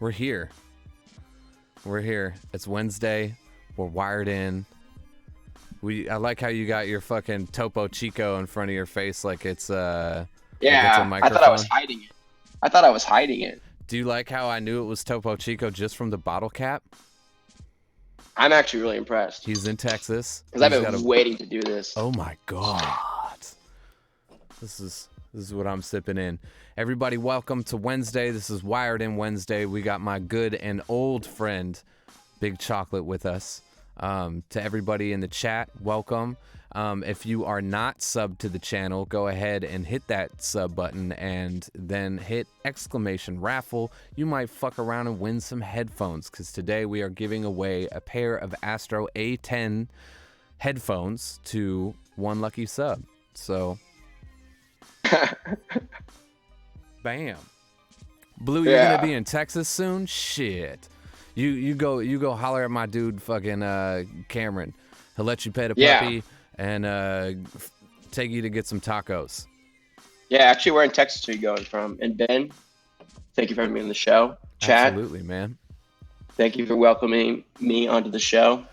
We're here. We're here. It's Wednesday. We're wired in. I like how you got your fucking Topo Chico in front of your face like it's Yeah, like it's a I thought I was microphone. hiding it. Do you like how I knew it was Topo Chico just from the bottle cap? I'm actually really impressed He's in Texas. because I've been waiting to do this. Oh my god. This is what I'm sipping in. Everybody, welcome to Wednesday. This is Wired In Wednesday. We got my good and old friend Big Chocolate with us. To everybody in the chat, welcome. If you are not subbed to the channel, go ahead and hit that sub button and then hit exclamation raffle. You might fuck around and win some headphones because today we are giving away a pair of Astro A10 headphones to one lucky sub. So, bam. Blue, you're gonna be in Texas soon? Shit. You go holler at my dude fucking Cameron. He'll let you pet a puppy and take you to get some tacos. Yeah, actually, where in Texas are you going from? And Ben, thank you for having me on the show. Chat. Absolutely, man. Thank you for welcoming me onto the show.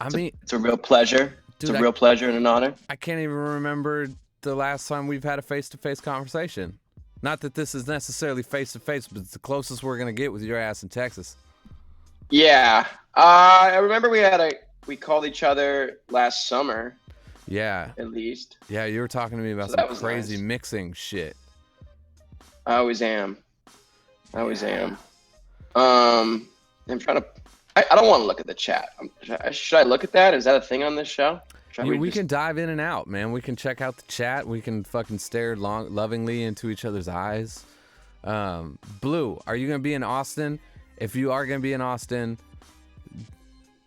It's a real pleasure. Dude, it's a real pleasure and an honor. I can't even remember the last time we've had a face-to-face conversation. Not that this is necessarily face-to-face, but it's the closest we're gonna get with your ass in Texas. Yeah, I remember we called each other last summer. Yeah. At least. Yeah, you were talking to me about some crazy mixing shit. I always am. I'm trying to. I don't want to look at the chat. Should I look at that? Is that a thing on this show? We can dive in and out, man. We can check out the chat. We can fucking stare lovingly into each other's eyes. Blue, are you gonna be in Austin? If you are going to be in Austin,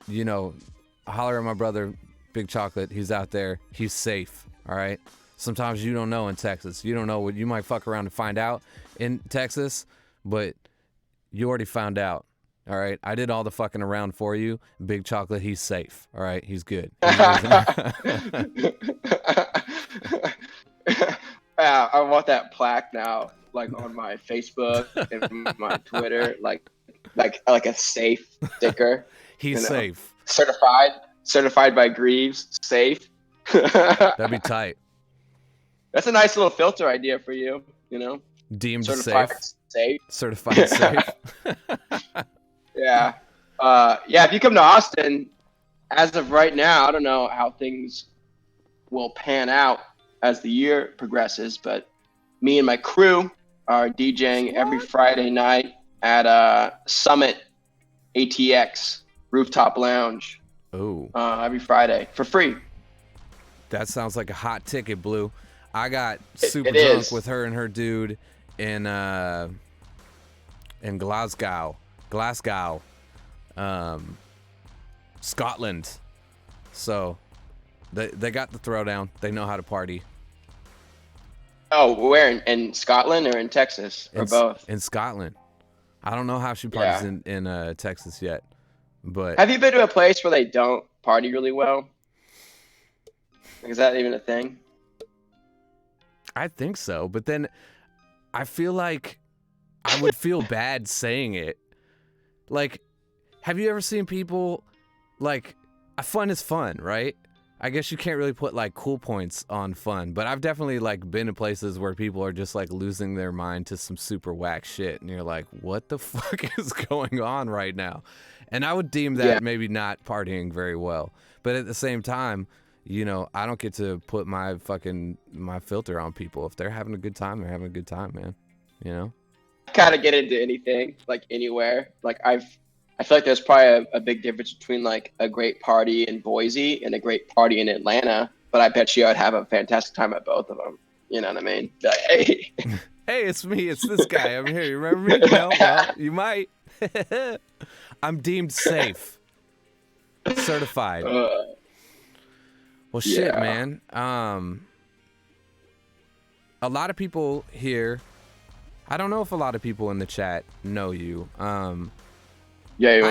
you know, holler at my brother, Big Chocolate. He's out there. He's safe, all right? Sometimes you don't know in Texas. You don't know what you might fuck around and find out in Texas, but you already found out, all right? I did all the fucking around for you. Big Chocolate, he's safe, all right? He's good. Yeah, I want that plaque now, like on my Facebook and my Twitter, like a safe sticker. He's safe. Certified by Greaves. Safe. That'd be tight. That's a nice little filter idea for you. You know. Deemed certified safe. Certified safe. Yeah. Yeah. If you come to Austin, as of right now, I don't know how things will pan out as the year progresses, but me and my crew are DJing every Friday night at Summit ATX Rooftop Lounge. Oh. Every Friday for free. That sounds like a hot ticket, Blue. I got super drunk with her and her dude in Glasgow, Scotland. So they got the throwdown. They know how to party. Oh, where in Scotland or in Texas or both? In Scotland. I don't know how she parties in Texas yet, but have you been to a place where they don't party really well? Is that even a thing? I think so, but then I feel like I would feel bad saying it. Like, have you ever seen people like fun is fun, right? I guess you can't really put like cool points on fun, but I've definitely like been to places where people are just like losing their mind to some super whack shit, and you're like, what the fuck is going on right now? And I would deem that maybe not partying very well, but at the same time, you know, I don't get to put my filter on people. If they're having a good time, they're having a good time, man. You know? I kind of get into anything, like anywhere. Like I feel like there's probably a big difference between like a great party in Boise and a great party in Atlanta, but I bet you I'd have a fantastic time at both of them. You know what I mean? Like, hey. Hey, it's me. It's this guy over here. You remember me? No, well, you might. I'm deemed safe. Certified. Well, shit, man. A lot of people here, I don't know if a lot of people in the chat know you. I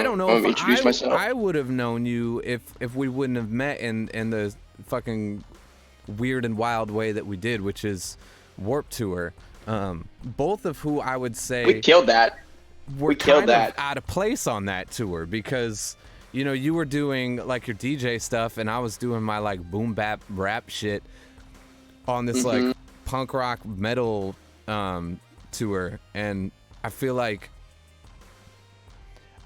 don't know if introduce myself. I would have known you if we wouldn't have met in the fucking weird and wild way that we did, which is Warped Tour. Both of who I would say we killed that. were killed kind of that. out of place on that tour because, you know, you were doing like your DJ stuff and I was doing my like boom bap rap shit on this like punk rock metal tour, and I feel like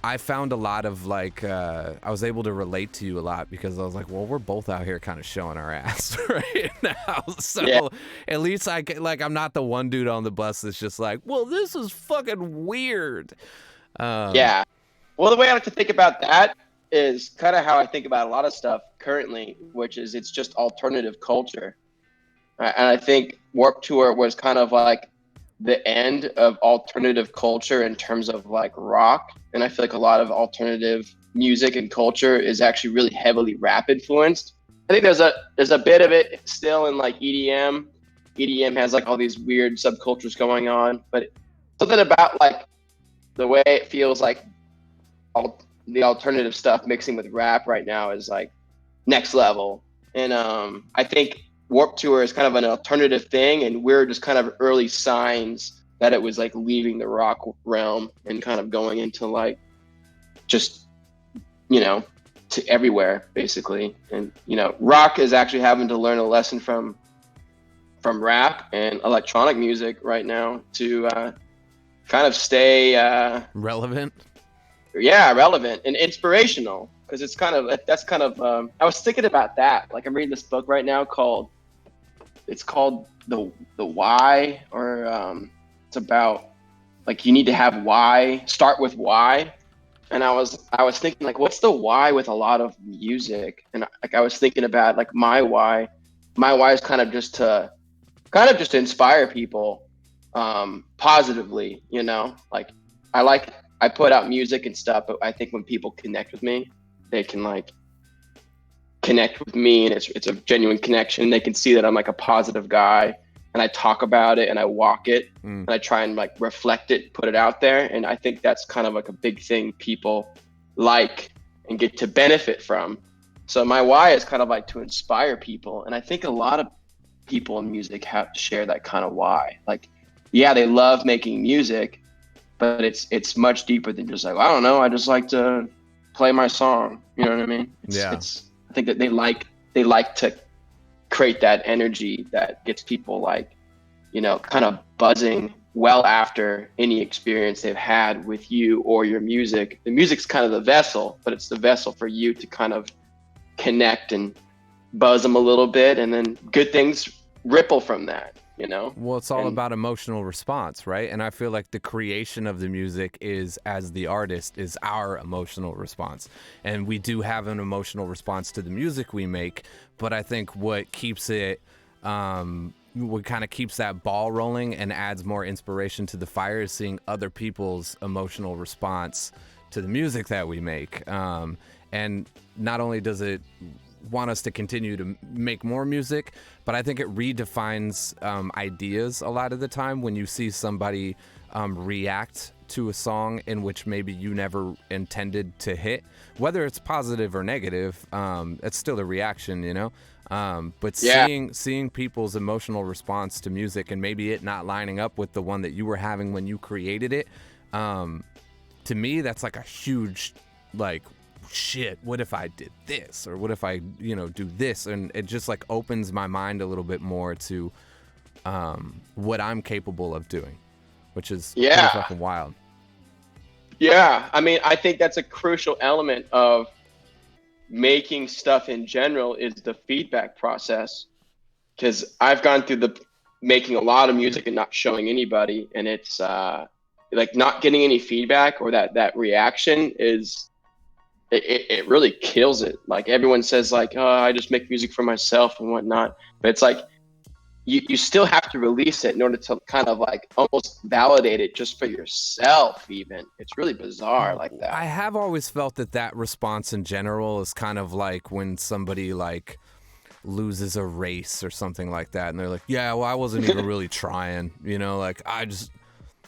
I found a lot of like I was able to relate to you a lot because I was like, well, we're both out here kind of showing our ass right now, so at least I can, like, I'm not the one dude on the bus that's just like, well, this is fucking weird. Yeah. Well, the way I like to think about that is kind of how I think about a lot of stuff currently, which is it's just alternative culture. And I think Warped Tour was kind of like the end of alternative culture in terms of like rock. And I feel like a lot of alternative music and culture is actually really heavily rap influenced. I think there's a bit of it still in like EDM. EDM has like all these weird subcultures going on, but something about like the way it feels like the alternative stuff mixing with rap right now is like next level. And I think Warped Tour is kind of an alternative thing, and we're just kind of early signs that it was like leaving the rock realm and kind of going into like just, you know, to everywhere basically. And you know, rock is actually having to learn a lesson from rap and electronic music right now to kind of stay relevant. Yeah, relevant and inspirational, because it's kind of I was thinking about that. Like I'm reading this book right now called the Why, or it's about like you need to have why, start with why. And I was thinking like, what's the why with a lot of music? And like I was thinking about like my why is kind of just to inspire people positively, you know. Like I put out music and stuff, but I think when people connect with me, they can like connect with me, and it's a genuine connection. They can see that I'm like a positive guy, and I talk about it and I walk it, and I try and like reflect it, put it out there. And I think that's kind of like a big thing people like and get to benefit from. So my why is kind of like to inspire people. And I think a lot of people in music have to share that kind of why. Like, yeah, they love making music, but it's much deeper than just like, I don't know, I just like to play my song. You know what I mean? I think that they like to create that energy that gets people like, you know, kind of buzzing well after any experience they've had with you or your music. The music's kind of the vessel, but it's the vessel for you to kind of connect and buzz them a little bit, and then good things ripple from that, you know? Well, it's all about emotional response, right? And I feel like the creation of the music is, as the artist, is our emotional response. And we do have an emotional response to the music we make, but I think what keeps it, what kind of keeps that ball rolling and adds more inspiration to the fire is seeing other people's emotional response to the music that we make. And not only does it want us to continue to make more music, but I think it redefines ideas a lot of the time when you see somebody react to a song in which maybe you never intended to hit, whether it's positive or negative. It's still a reaction, you know. But seeing people's emotional response to music and maybe it not lining up with the one that you were having when you created it, to me that's like a huge like, shit, what if I did this, or what if I, you know, do this? And it just like opens my mind a little bit more to what I'm capable of doing, which is pretty fucking wild. Yeah, I mean, I think that's a crucial element of making stuff in general is the feedback process, because I've gone through the making a lot of music and not showing anybody, and it's like not getting any feedback or that reaction is it really kills it. Like everyone says like, oh, I just make music for myself and whatnot, but it's like you still have to release it in order to kind of like almost validate it just for yourself. Even it's really bizarre like that. I have always felt that response in general is kind of like when somebody like loses a race or something like that, and they're like, yeah, well, I wasn't even really trying, you know, like I just,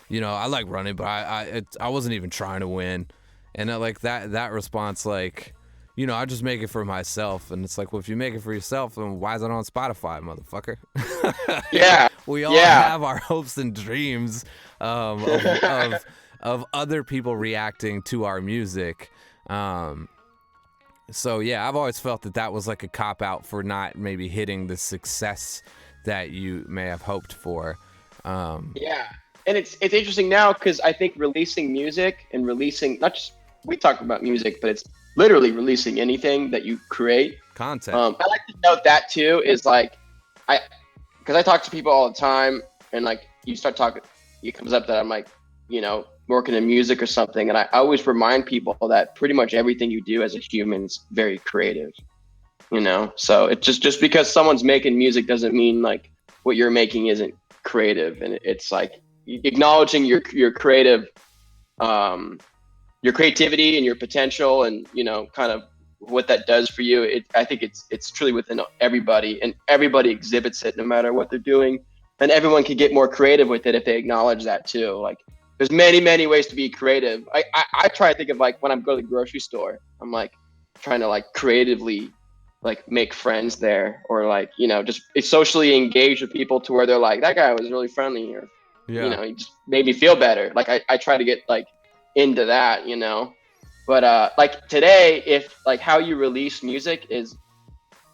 you know, I like running, but I wasn't even trying to win. And like that response, like, you know, I just make it for myself. And it's like, well, if you make it for yourself, then why is it on Spotify, motherfucker? Yeah. We all have our hopes and dreams of of other people reacting to our music. So yeah, I've always felt that that was like a cop out for not maybe hitting the success that you may have hoped for. Yeah, and it's interesting now because I think releasing music and releasing not just we talk about music, but it's literally releasing anything that you create. Content. I like to note that too is like I because I talk to people all the time, and like you start talking, it comes up that I'm like, working in music or something, and I always remind people that pretty much everything you do as a human is very creative. So it's just because someone's making music doesn't mean like what you're making isn't creative, and it's like acknowledging your creative, your creativity and your potential, and kind of what that does for you. I think it's truly within everybody, and everybody exhibits it no matter what they're doing, and everyone can get more creative with it if they acknowledge that too. Like there's many ways to be creative. I try to think of like when I'm going to the grocery store, I'm like trying to like creatively like make friends there, or like just socially engage with people to where they're like, that guy was really friendly, or Yeah. he just made me feel better. Like I try to get like into that, but like today, if like how you release music is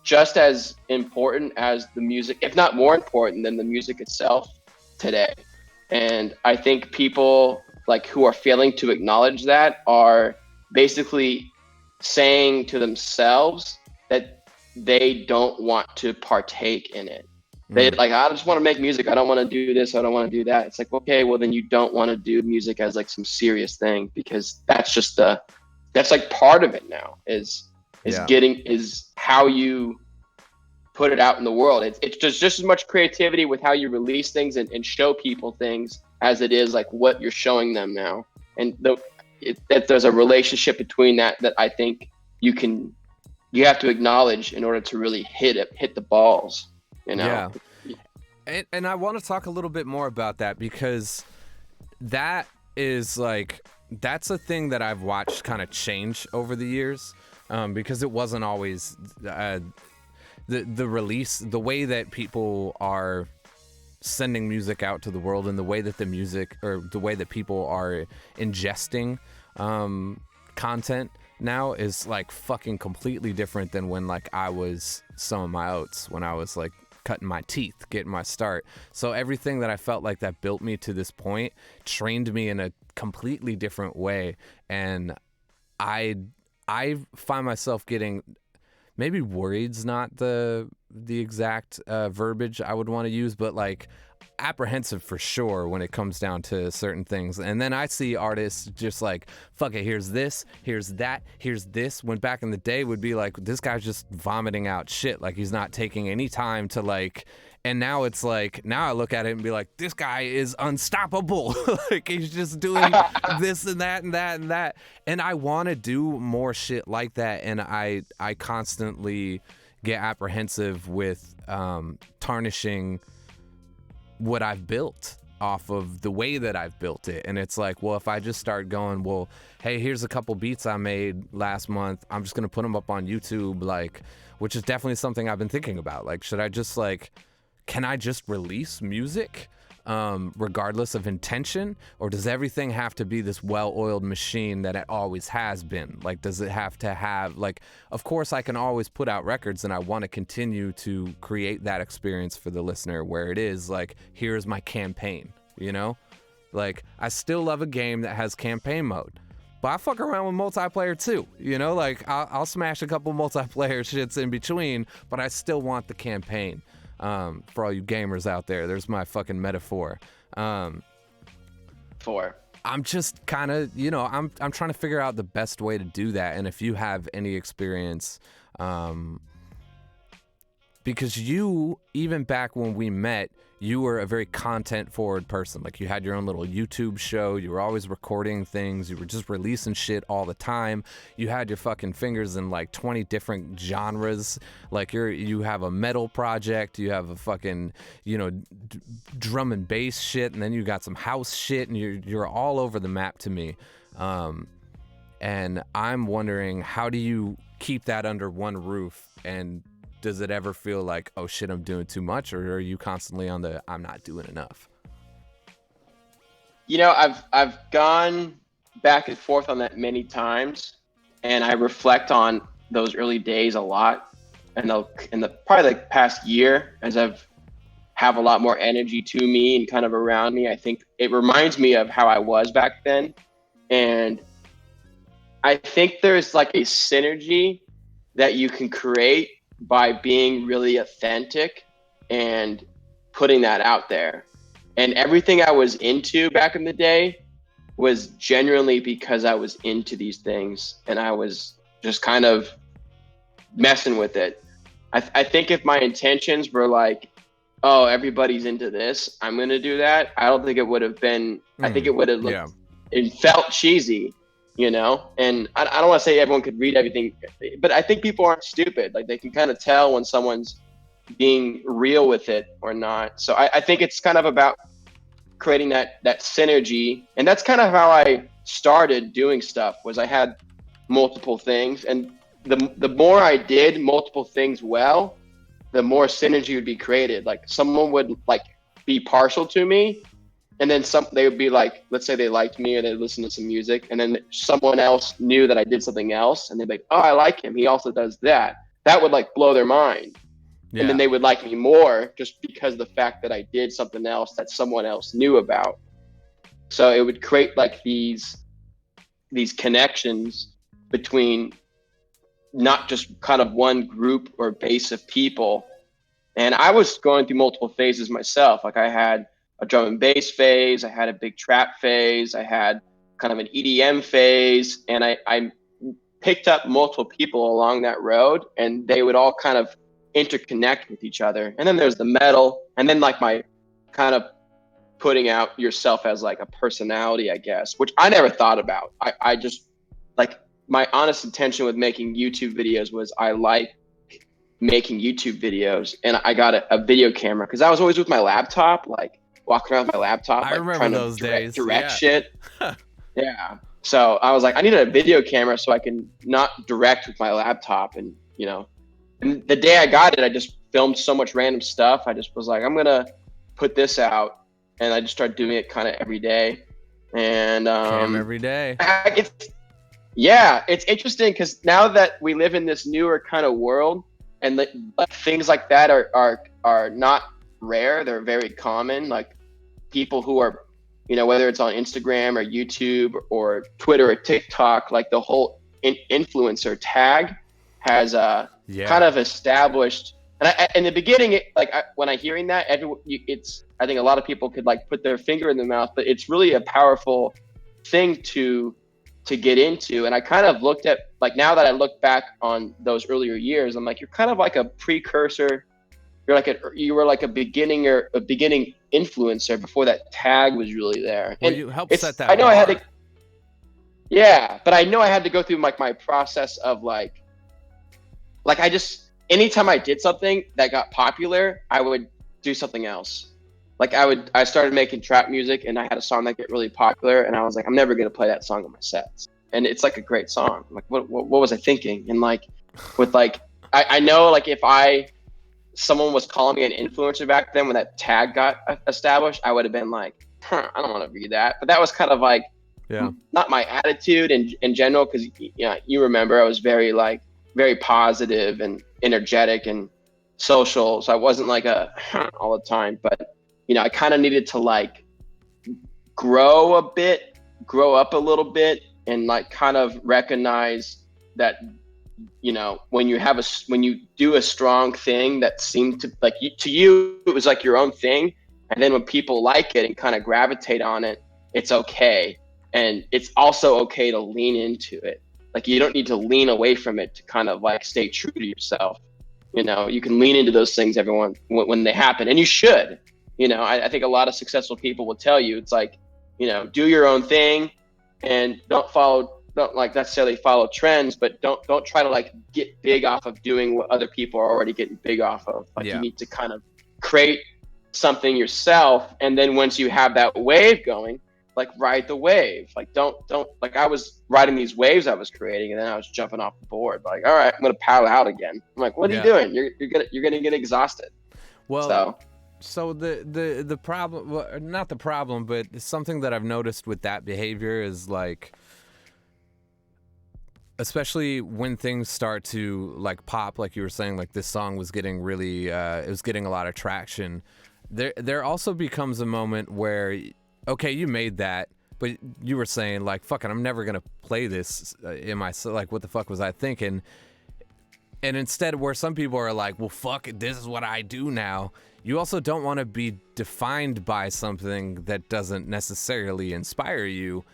just as important as the music, if not more important than the music itself today. And I think people like who are failing to acknowledge that are basically saying to themselves that they don't want to partake in it. They like, I just want to make music. I don't want to do this. I don't want to do that. It's like, okay, well then you don't want to do music as like some serious thing, because that's like part of it now is how you put it out in the world. It's just as much creativity with how you release things and show people things as it is like what you're showing them now. And that there's a relationship between that I think you have to acknowledge in order to really hit the balls. Yeah. And I want to talk a little bit more about that, because that is like, that's a thing that I've watched kind of change over the years, because it wasn't always the release, the way that people are sending music out to the world, and the way that the music, or the way that people are ingesting content now is like fucking completely different than when like I was sowing my oats, when I was like cutting my teeth, getting my start. So everything that I felt like that built me to this point trained me in a completely different way. And I find myself getting, maybe worried's not the exact verbiage I would want to use, but like apprehensive for sure when it comes down to certain things. And then I see artists just like, fuck it, here's this, here's that, here's this, when back in the day would be like, this guy's just vomiting out shit, like he's not taking any time to like. And now it's like, now I look at it and be like, this guy is unstoppable. Like he's just doing this and that and that and that. And I want to do more shit like that. And I constantly get apprehensive with tarnishing what I've built off of the way that I've built it. And it's like, well, if I just start going, well, hey, here's a couple beats I made last month, I'm just going to put them up on YouTube, like, which is definitely something I've been thinking about. Like, should I just like, can I just release music regardless of intention, or does everything have to be this well-oiled machine that it always has been? Like, does it have to have, like, of course I can always put out records, and I want to continue to create that experience for the listener where it is like, here's my campaign, like I still love a game that has campaign mode, but I fuck around with multiplayer too, like I'll smash a couple multiplayer shits in between, but I still want the campaign. For all you gamers out there, there's my fucking metaphor. I'm just kind of, I'm trying to figure out the best way to do that. And if you have any experience, because you, even back when we met, you were a very content forward person. Like you had your own little YouTube show. You were always recording things. You were just releasing shit all the time. You had your fucking fingers in like 20 different genres. Like you have a metal project. You have a fucking, drum and bass shit. And then you got some house shit, and you're all over the map to me. And I'm wondering, how do you keep that under one roof? And does it ever feel like, oh shit, I'm doing too much? Or are you constantly on the, I'm not doing enough? I've gone back and forth on that many times, and I reflect on those early days a lot, and in the probably like past year, as I've have a lot more energy to me and kind of around me. I think it reminds me of how I was back then, and I think there's like a synergy that you can create by being really authentic and putting that out there. And everything I was into back in the day was genuinely because I was into these things and I was just kind of messing with it. I think if my intentions were like, oh, everybody's into this, I'm going to do that, I don't think it would have been, I think it would have looked, Yeah. it felt cheesy, And I don't want to say everyone could read everything, but I think people aren't stupid. Like they can kind of tell when someone's being real with it or not. So I think it's kind of about creating that synergy, and that's kind of how I started doing stuff. Was I had multiple things, and the more I did multiple things well, the more synergy would be created. Like someone would like be partial to me, and then they would be like, let's say they liked me or they listened to some music, and then someone else knew that I did something else, and they'd be like, oh, I like him, he also does that. That would like blow their mind. And then they would like me more just because of the fact that I did something else that someone else knew about. So it would create like these connections between not just kind of one group or base of people. And I was going through multiple phases myself. Like I had a drum and bass phase, I had a big trap phase, I had kind of an EDM phase, and I picked up multiple people along that road, and they would all kind of interconnect with each other. And then there's the metal, and then like my kind of putting out yourself as like a personality, I guess, which I never thought about. I just like, my honest intention with making YouTube videos was I like making YouTube videos, and I got a video camera because I was always with my laptop, like walking around with my laptop, like remember trying those to days. direct shit. Yeah. So I was like, I needed a video camera so I can not direct with my laptop, and and the day I got it, I just filmed so much random stuff. I just was like, I'm gonna put this out, and I just started doing it kind of every day. And every day. It's interesting because now that we live in this newer kind of world, and things like that are not rare; they're very common. Like people who are, whether it's on Instagram or YouTube or Twitter or TikTok, like the whole influencer tag has kind of established. And in the beginning, when I hearing that, I think a lot of people could like put their finger in their mouth, but it's really a powerful thing to get into. And I kind of looked at, like, now that I look back on those earlier years, I'm like, you're kind of like a precursor. You were like a beginning influencer before that tag was really there. Well, and you helped set that I know bar. I had to. Yeah, but I know I had to go through like my process of like I just, anytime I did something that got popular, I would do something else. Like I started making trap music, and I had a song that got really popular, and I was like, I'm never gonna play that song in my sets. And it's like a great song. Like what was I thinking? And like with like I know like if someone was calling me an influencer back then when that tag got established, I would have been like, I don't want to read that. But that was kind of like not my attitude in general, because you remember I was very positive and energetic and social, so I wasn't like all the time. But I kind of needed to like grow up a little bit, and like kind of recognize that when you do a strong thing that seemed to like to you, it was like your own thing, and then when people like it and kind of gravitate on it, it's okay. And it's also okay to lean into it. Like you don't need to lean away from it to kind of like stay true to yourself. You can lean into those things when they happen, and you should. I think a lot of successful people will tell you, it's like, do your own thing, and don't like necessarily follow trends, but don't try to like get big off of doing what other people are already getting big off of. Like you need to kind of create something yourself, and then once you have that wave going, like ride the wave. Like don't like, I was riding these waves I was creating, and then I was jumping off the board. Like, all right, I'm gonna paddle out again. I'm like, what are you doing? You're gonna get exhausted. Well, so So the problem, well, not the problem, but something that I've noticed with that behavior is like, especially when things start to like pop, like you were saying, like this song was getting really, it was getting a lot of traction. There also becomes a moment where, okay, you made that, but you were saying like, fucking, I'm never gonna play this in my, like, what the fuck was I thinking? And instead, where some people are like, well, fuck it, this is what I do now. You also don't want to be defined by something that doesn't necessarily inspire you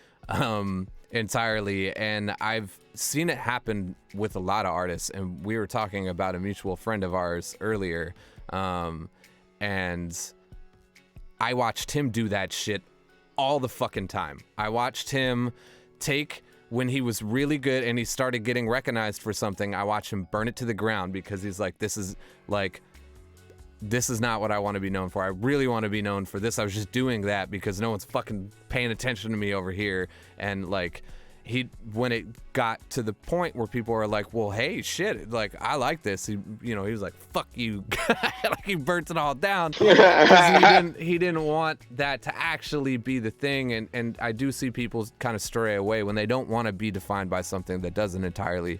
entirely. And I've seen it happen with a lot of artists. And we were talking about a mutual friend of ours earlier. And I watched him do that shit all the fucking time. I watched him take, when he was really good and he started getting recognized for something, I watched him burn it to the ground because he's like, this is not what I want to be known for. I really want to be known for this. I was just doing that because no one's fucking paying attention to me over here. And like, when it got to the point where people were like, well, hey, shit, like, I like this. He was like, fuck you. Like, he burnt it all down because he didn't want that to actually be the thing. And I do see people kind of stray away when they don't want to be defined by something that doesn't entirely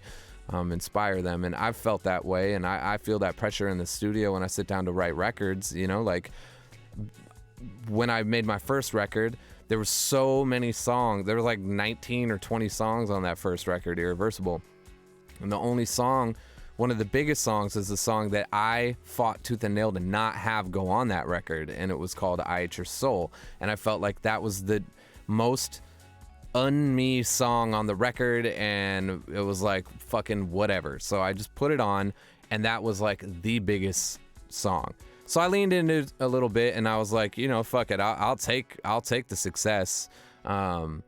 inspire them. And I've felt that way, and I feel that pressure in the studio when I sit down to write records. Like when I made my first record, there were so many songs. There were like 19 or 20 songs on that first record, Irreversible. And the only song, one of the biggest songs, is the song that I fought tooth and nail to not have go on that record, and it was called I Ate Your Soul. And I felt like that was the most un-me song on the record, and it was like fucking whatever. So I just put it on, and that was like the biggest song. So I leaned into it a little bit, and I was like, fuck it, I'll take the success, and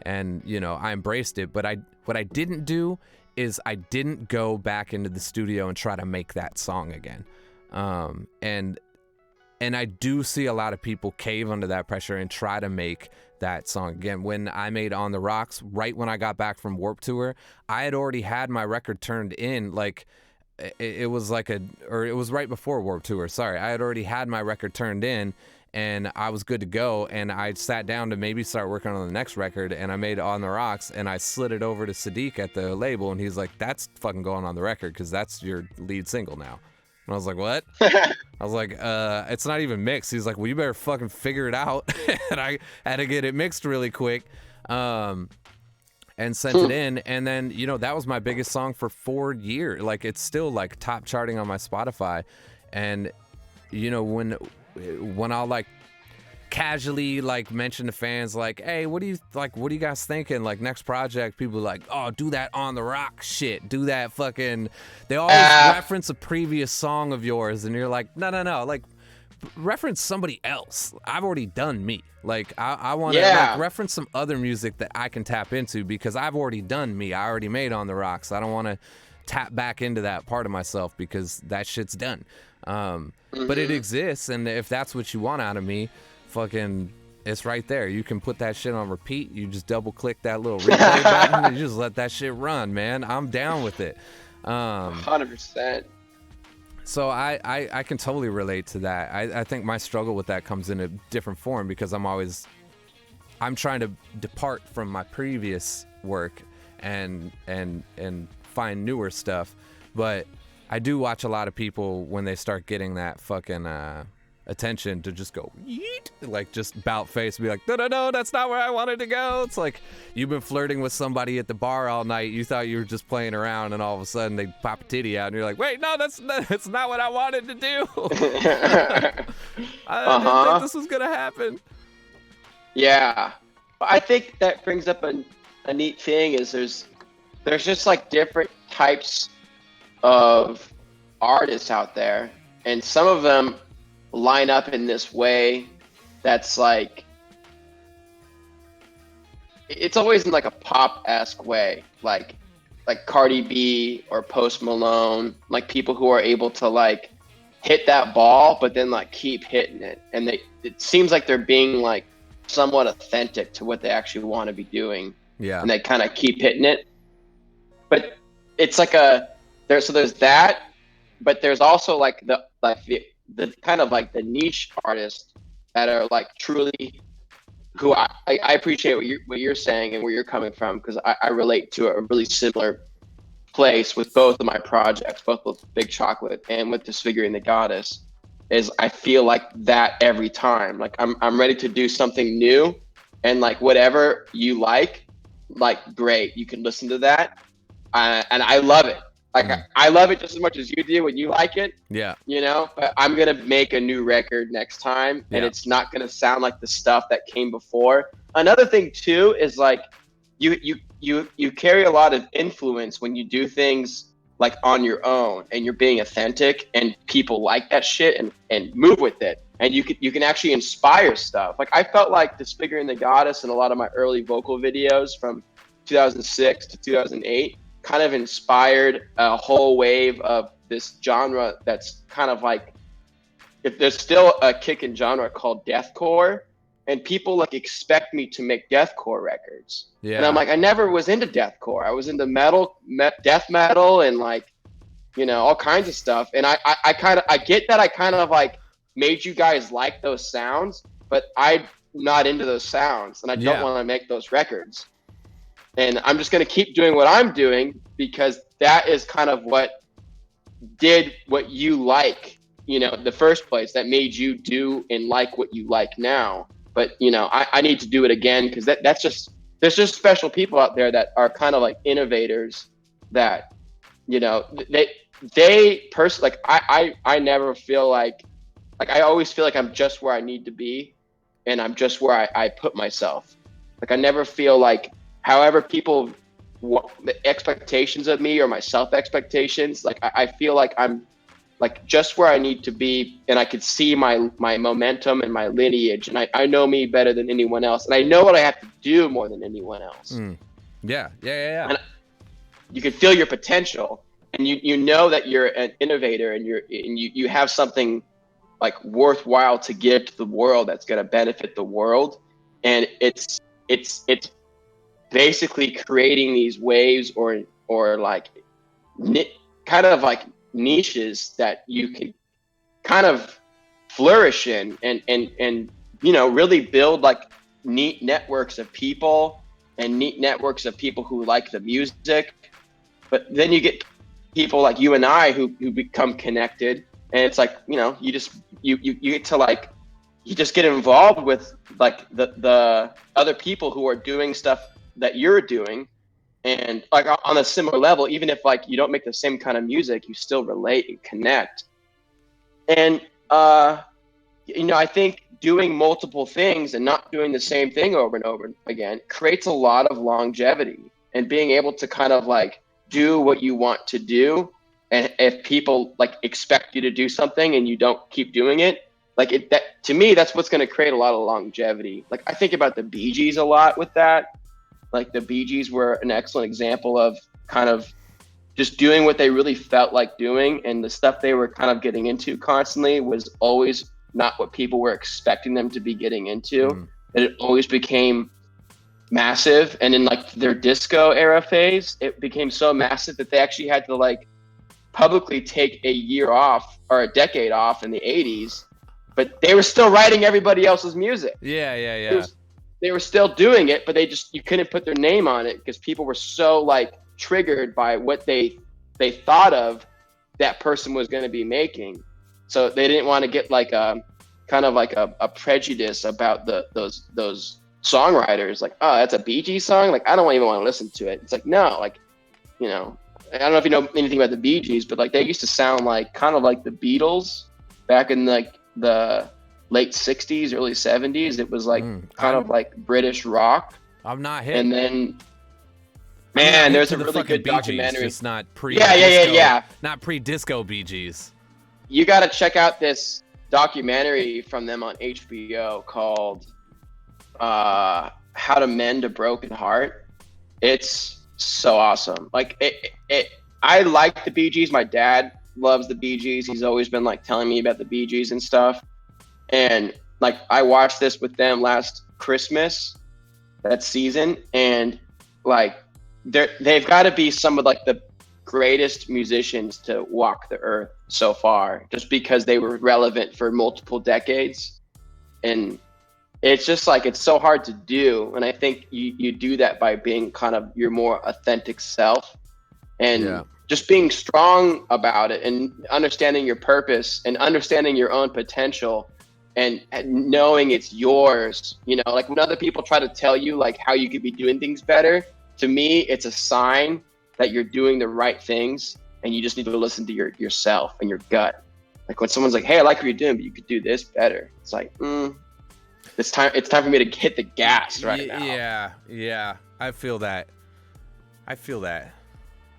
I embraced it. But what I didn't do is I didn't go back into the studio and try to make that song again, and I do see a lot of people cave under that pressure and try to make that song again. When I made On the Rocks, right when I got back from Warped Tour, I had already had my record turned in, like. It was right before Warped Tour. Sorry, I had already had my record turned in, and I was good to go. And I sat down to maybe start working on the next record, and I made On the Rocks, and I slid it over to Sadiq at the label, and he's like, "That's fucking going on the record because that's your lead single now." And I was like, "What?" I was like, "It's not even mixed." He's like, "Well, you better fucking figure it out." And I had to get it mixed really quick. And sent it in, and then that was my biggest song for 4 years. Like, it's still like top charting on my Spotify. And when I'll like casually like mention to fans like, hey, what do you guys thinking, like, next project, people are like, oh, do that On the Rock shit, do that fucking, they always reference a previous song of yours, and you're like, no, like, reference somebody else. I've already done me. Like, I want to like reference some other music that I can tap into, because I've already done me. I already made On the Rocks. I don't want to tap back into that part of myself because that shit's done. But it exists, and if that's what you want out of me, fucking, it's right there. You can put that shit on repeat. You just double click that little replay button and you just let that shit run, man. I'm down with it. 100%. So I can totally relate to that. I think my struggle with that comes in a different form because I'm trying to depart from my previous work and find newer stuff. But I do watch a lot of people when they start getting that fucking attention to just go yeet, like just bout face, be like, no, that's not where I wanted to go. It's like you've been flirting with somebody at the bar all night. You thought you were just playing around, and all of a sudden they pop a titty out, and you're like, wait, no, that's not what I wanted to do. I didn't think this was gonna happen. Yeah, I think that brings up a neat thing. Is there's just like different types of artists out there, and some of them line up in this way that's like, it's always in like a pop-esque way, like Cardi B or Post Malone, like people who are able to like hit that ball but then like keep hitting it, and it seems like they're being like somewhat authentic to what they actually want to be doing. Yeah. And they kind of keep hitting it. But it's like there's that, but there's also like the the kind of like the niche artists that are like truly who I appreciate what you're saying and where you're coming from, because I relate to a really similar place with both of my projects, both with Big Chocolate and with Disfiguring the Goddess. Is I feel like that every time. Like I'm ready to do something new, and like whatever you like great, you can listen to that, and I love it. Like I love it just as much as you do when you like it. Yeah. You know, but I'm gonna make a new record next time, and it's not gonna sound like the stuff that came before. Another thing too is like you carry a lot of influence when you do things like on your own, and you're being authentic, and people like that shit and move with it, and you can actually inspire stuff. Like I felt like Disfiguring the Goddess and a lot of my early vocal videos from 2006 to 2008 kind of inspired a whole wave of this genre that's kind of like, if there's still a kicking genre called deathcore, and people like expect me to make deathcore records. Yeah. And I'm like, I never was into deathcore. I was into death metal, and like, you know, all kinds of stuff. And I get that I kind of like made you guys like those sounds, but I'm not into those sounds, and I don't want to make those records. And I'm just going to keep doing what I'm doing, because that is kind of what did what you like, you know, the first place, that made you do and like what you like now. But, you know, I need to do it again, because that's just, there's just special people out there that are kind of like innovators that, you know, they personally, like I never feel like I always feel like I'm just where I need to be, and I'm just where I put myself. Like I never feel like, however people the expectations of me or my self expectations, like I feel like I'm like just where I need to be, and I could see my momentum and my lineage, and I know me better than anyone else, and I know what I have to do more than anyone else. Yeah. And you can feel your potential, and you know that you're an innovator, and you have something like worthwhile to give to the world that's going to benefit the world, and it's basically creating these waves or like kind of like niches that you can kind of flourish in, and you know, really build like neat networks of people, and neat networks of people who like the music. But then you get people like you and I who become connected, and it's like, you know, you get to like, you just get involved with like the other people who are doing stuff that you're doing, and like on a similar level, even if like you don't make the same kind of music, you still relate and connect. And you know, I think doing multiple things and not doing the same thing over and over again creates a lot of longevity, and being able to kind of like do what you want to do, and if people like expect you to do something and you don't keep doing it, like that to me, that's what's going to create a lot of longevity. Like I think about the Bee Gees a lot with that. Like the Bee Gees were an excellent example of kind of just doing what they really felt like doing, and the stuff they were kind of getting into constantly was always not what people were expecting them to be getting into. And it always became massive. And in like their disco era phase, it became so massive that they actually had to like publicly take a year off or a decade off in the 80s, but they were still writing everybody else's music. Yeah. They were still doing it, but you couldn't put their name on it, because people were so like triggered by what they thought of that person was going to be making. So they didn't want to get like a kind of like a prejudice about those songwriters. Like, oh, that's a Bee Gees song. Like, I don't even want to listen to it. It's like, no, like, you know, I don't know if you know anything about the Bee Gees, but like they used to sound like kind of like the Beatles back in like the late 60s, early 70s. It was like kind of like British rock. I'm not hit. And then, man, there's a the really good Bee Gees, documentary. just not pre. Yeah. Not pre-disco Bee Gees. You got to check out this documentary from them on HBO called "How to Mend a Broken Heart." It's so awesome. Like I like the Bee Gees. My dad loves the Bee Gees. He's always been like telling me about the Bee Gees and stuff. And like I watched this with them last Christmas, that season, and like they've got to be some of like the greatest musicians to walk the earth so far, just because they were relevant for multiple decades. And it's just like, it's so hard to do. And I think you do that by being kind of your more authentic self, and just being strong about it, and understanding your purpose and understanding your own potential, and knowing it's yours. You know, like when other people try to tell you like how you could be doing things better, to me, it's a sign that you're doing the right things, and you just need to listen to yourself and your gut. Like when someone's like, hey, I like what you're doing, but you could do this better. It's like, it's time for me to hit the gas right now. Yeah. I feel that.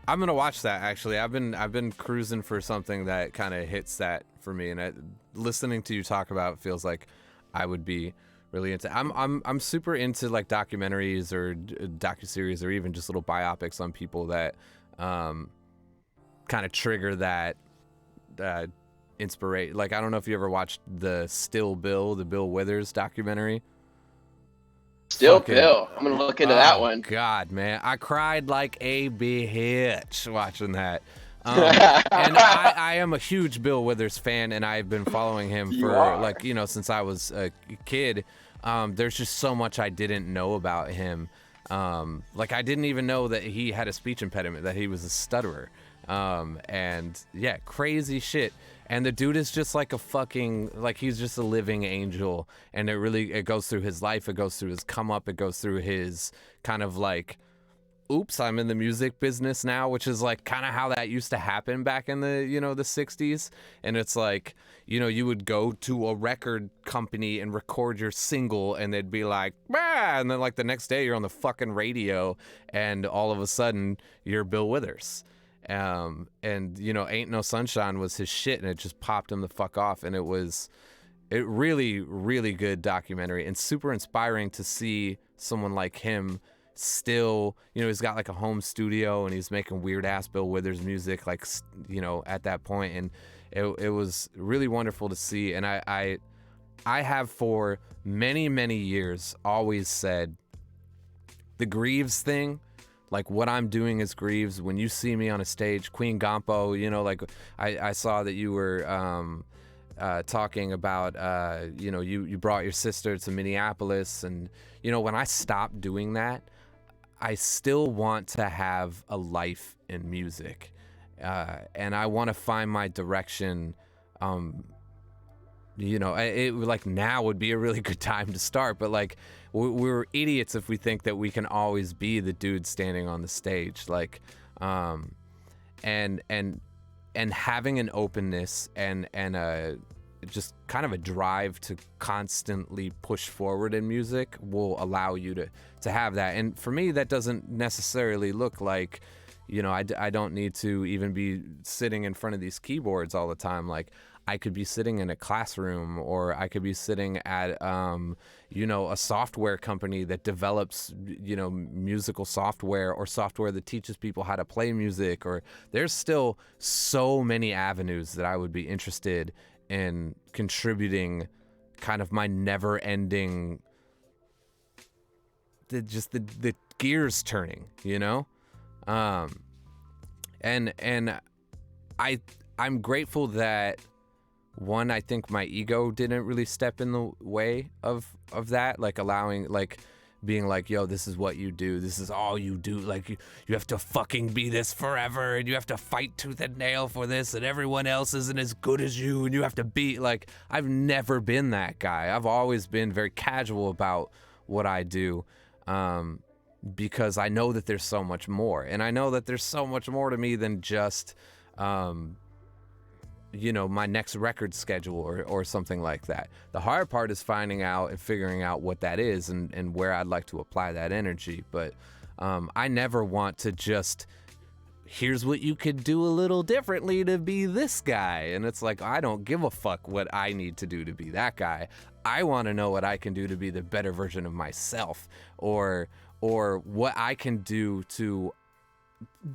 I'm gonna watch that actually. I've been cruising for something that kind of hits that for me, and listening to you talk about it feels like I would be really into. I'm super into like documentaries or docuseries or even just little biopics on people that kind of trigger that inspiration. Like I don't know if you ever watched the Bill Withers documentary. Bill. I'm gonna look into that one. God, man, I cried like a bitch watching that. And I am a huge Bill Withers fan, and I've been following him for since I was a kid. There's just so much I didn't know about him. Like I didn't even know that he had a speech impediment, that he was a stutterer. And yeah, crazy shit. And the dude is just like a fucking, like he's just a living angel. And it goes through his life. It goes through his come up. It goes through his kind of like, oops, I'm in the music business now, which is like kind of how that used to happen back in the, the 60s. And it's like, you would go to a record company and record your single, and they'd be like, bah! And then like the next day you're on the fucking radio, and all of a sudden you're Bill Withers. And Ain't No Sunshine was his shit, and it just popped him the fuck off. And it really, really good documentary, and super inspiring to see someone like him still, he's got like a home studio, and he's making weird ass Bill Withers music, like, at that point. And it was really wonderful to see. And I have for many, many years always said the Greaves thing, like what I'm doing is Greaves. When you see me on a stage, Queen Gampo, like I saw that you were talking about, you brought your sister to Minneapolis. And, when I stopped doing that, I still want to have a life in music. And I want to find my direction. It like now would be a really good time to start, but like we're idiots if we think that we can always be the dude standing on the stage, like, and having an openness and just kind of a drive to constantly push forward in music will allow you to have that. And for me, that doesn't necessarily look like, I don't need to even be sitting in front of these keyboards all the time. Like I could be sitting in a classroom, or I could be sitting at, a software company that develops, musical software, or software that teaches people how to play music. Or there's still so many avenues that I would be interested in contributing, kind of my never-ending, the gears turning, and I'm grateful that, one, I think my ego didn't really step in the way of that, like allowing, like being like, yo, this is what you do, this is all you do, like you have to fucking be this forever, and you have to fight tooth and nail for this, and everyone else isn't as good as you, and you have to be like, I've never been that guy. I've always been very casual about what I do, because I know that there's so much more, and I know that there's so much more to me than just my next record schedule or something like that. The hard part is finding out and figuring out what that is, and where I'd like to apply that energy. But I never want to just, here's what you could do a little differently to be this guy. And it's like, I don't give a fuck what I need to do to be that guy. I want to know what I can do to be the better version of myself, or what I can do to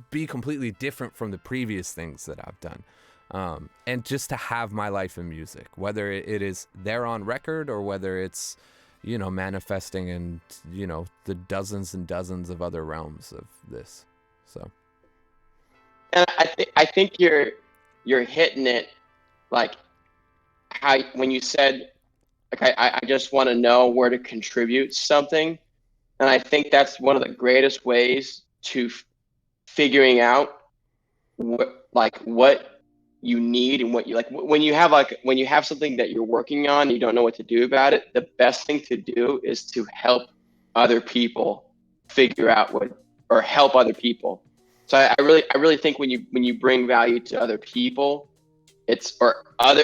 be completely different from the previous things that I've done. And just to have my life in music, whether it is there on record, or whether it's, manifesting in, the dozens and dozens of other realms of this. So And I think you're hitting it, like how when you said, like, I just want to know where to contribute something. And I think that's one of the greatest ways to figuring out what you need and what you like. When you have something that you're working on and you don't know what to do about it, the best thing to do is to help other people figure out what, or help other people. So I really think when you bring value to other people, it's or other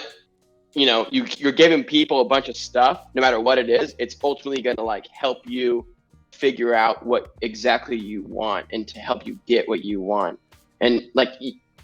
you're giving people a bunch of stuff, no matter what it is, it's ultimately going to like help you figure out what exactly you want and to help you get what you want. And like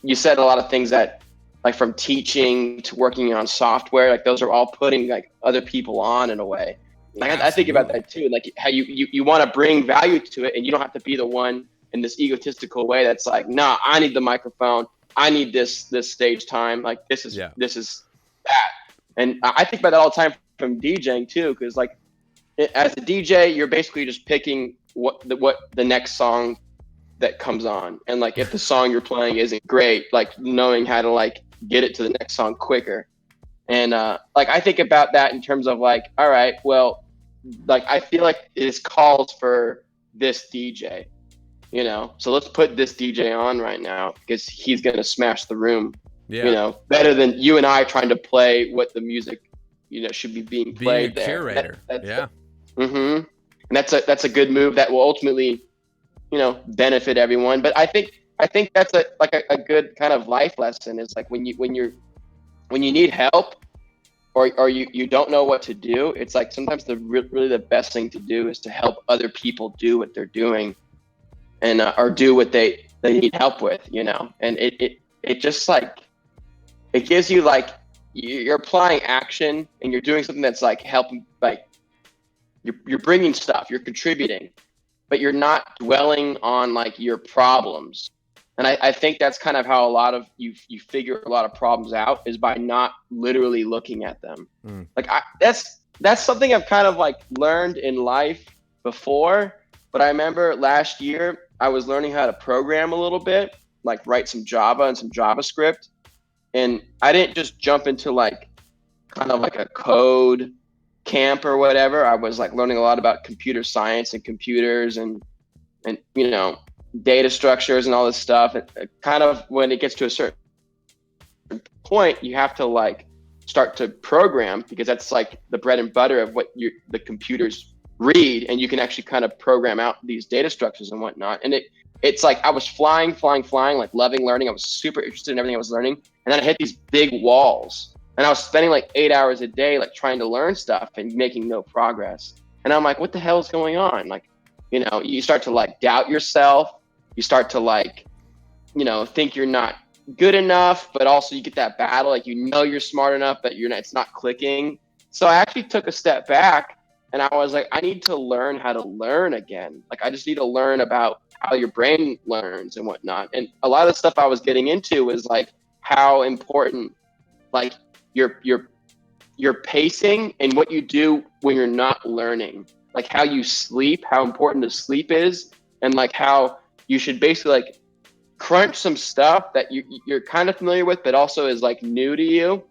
you said, a lot of things that, like, from teaching to working on software, like those are all putting like other people on in a way. Like I think about that too, like how you want to bring value to it, and you don't have to be the one in this egotistical way that's like, nah, I need the microphone, I need this stage time, like this is Yeah. that. And I think about that all the time from DJing too, because like as a DJ, you're basically just picking what the next song that comes on, and like if the song you're playing isn't great, like knowing how to like get it to the next song quicker. And like I think about that in terms of like, all right, well, like I feel like it calls for this DJ, so let's put this DJ on right now because he's gonna smash the room, Yeah. better than you and I trying to play what the music, should be being Being a played there. curator. Yeah. Mm-hmm. And that's a good move that will ultimately, benefit everyone. But I think that's a good kind of life lesson. Is like when you need help, or you don't know what to do. It's like sometimes really the best thing to do is to help other people do what they're doing, and or do what they need help with. And it just like it gives you like you're applying action, and you're doing something that's like helping, like you're bringing stuff, you're contributing, but you're not dwelling on like your problems. And I think that's kind of how a lot of you figure a lot of problems out, is by not literally looking at them. Mm. Like that's something I've kind of like learned in life before, but I remember last year I was learning how to program a little bit, like write some Java and some JavaScript, and I didn't just jump into like kind of like a code camp or whatever. I was like learning a lot about computer science and computers, and data structures and all this stuff. And kind of when it gets to a certain point, you have to like start to program, because that's like the bread and butter of what the computers read, and you can actually kind of program out these data structures and whatnot. And it's like I was flying, like loving learning. I was super interested in everything I was learning, and then I hit these big walls, and I was spending like 8 hours a day like trying to learn stuff and making no progress. And I'm like, what the hell is going on? Like, you start to like doubt yourself. You start to like, think you're not good enough, but also you get that battle, like you're smart enough, but it's not clicking. So I actually took a step back, and I was like, I need to learn how to learn again. Like I just need to learn about how your brain learns and whatnot. And a lot of the stuff I was getting into was like how important like your pacing and what you do when you're not learning, like how you sleep, how important the sleep is, and like how you should basically like crunch some stuff that you're kind of familiar with, but also is like new to you,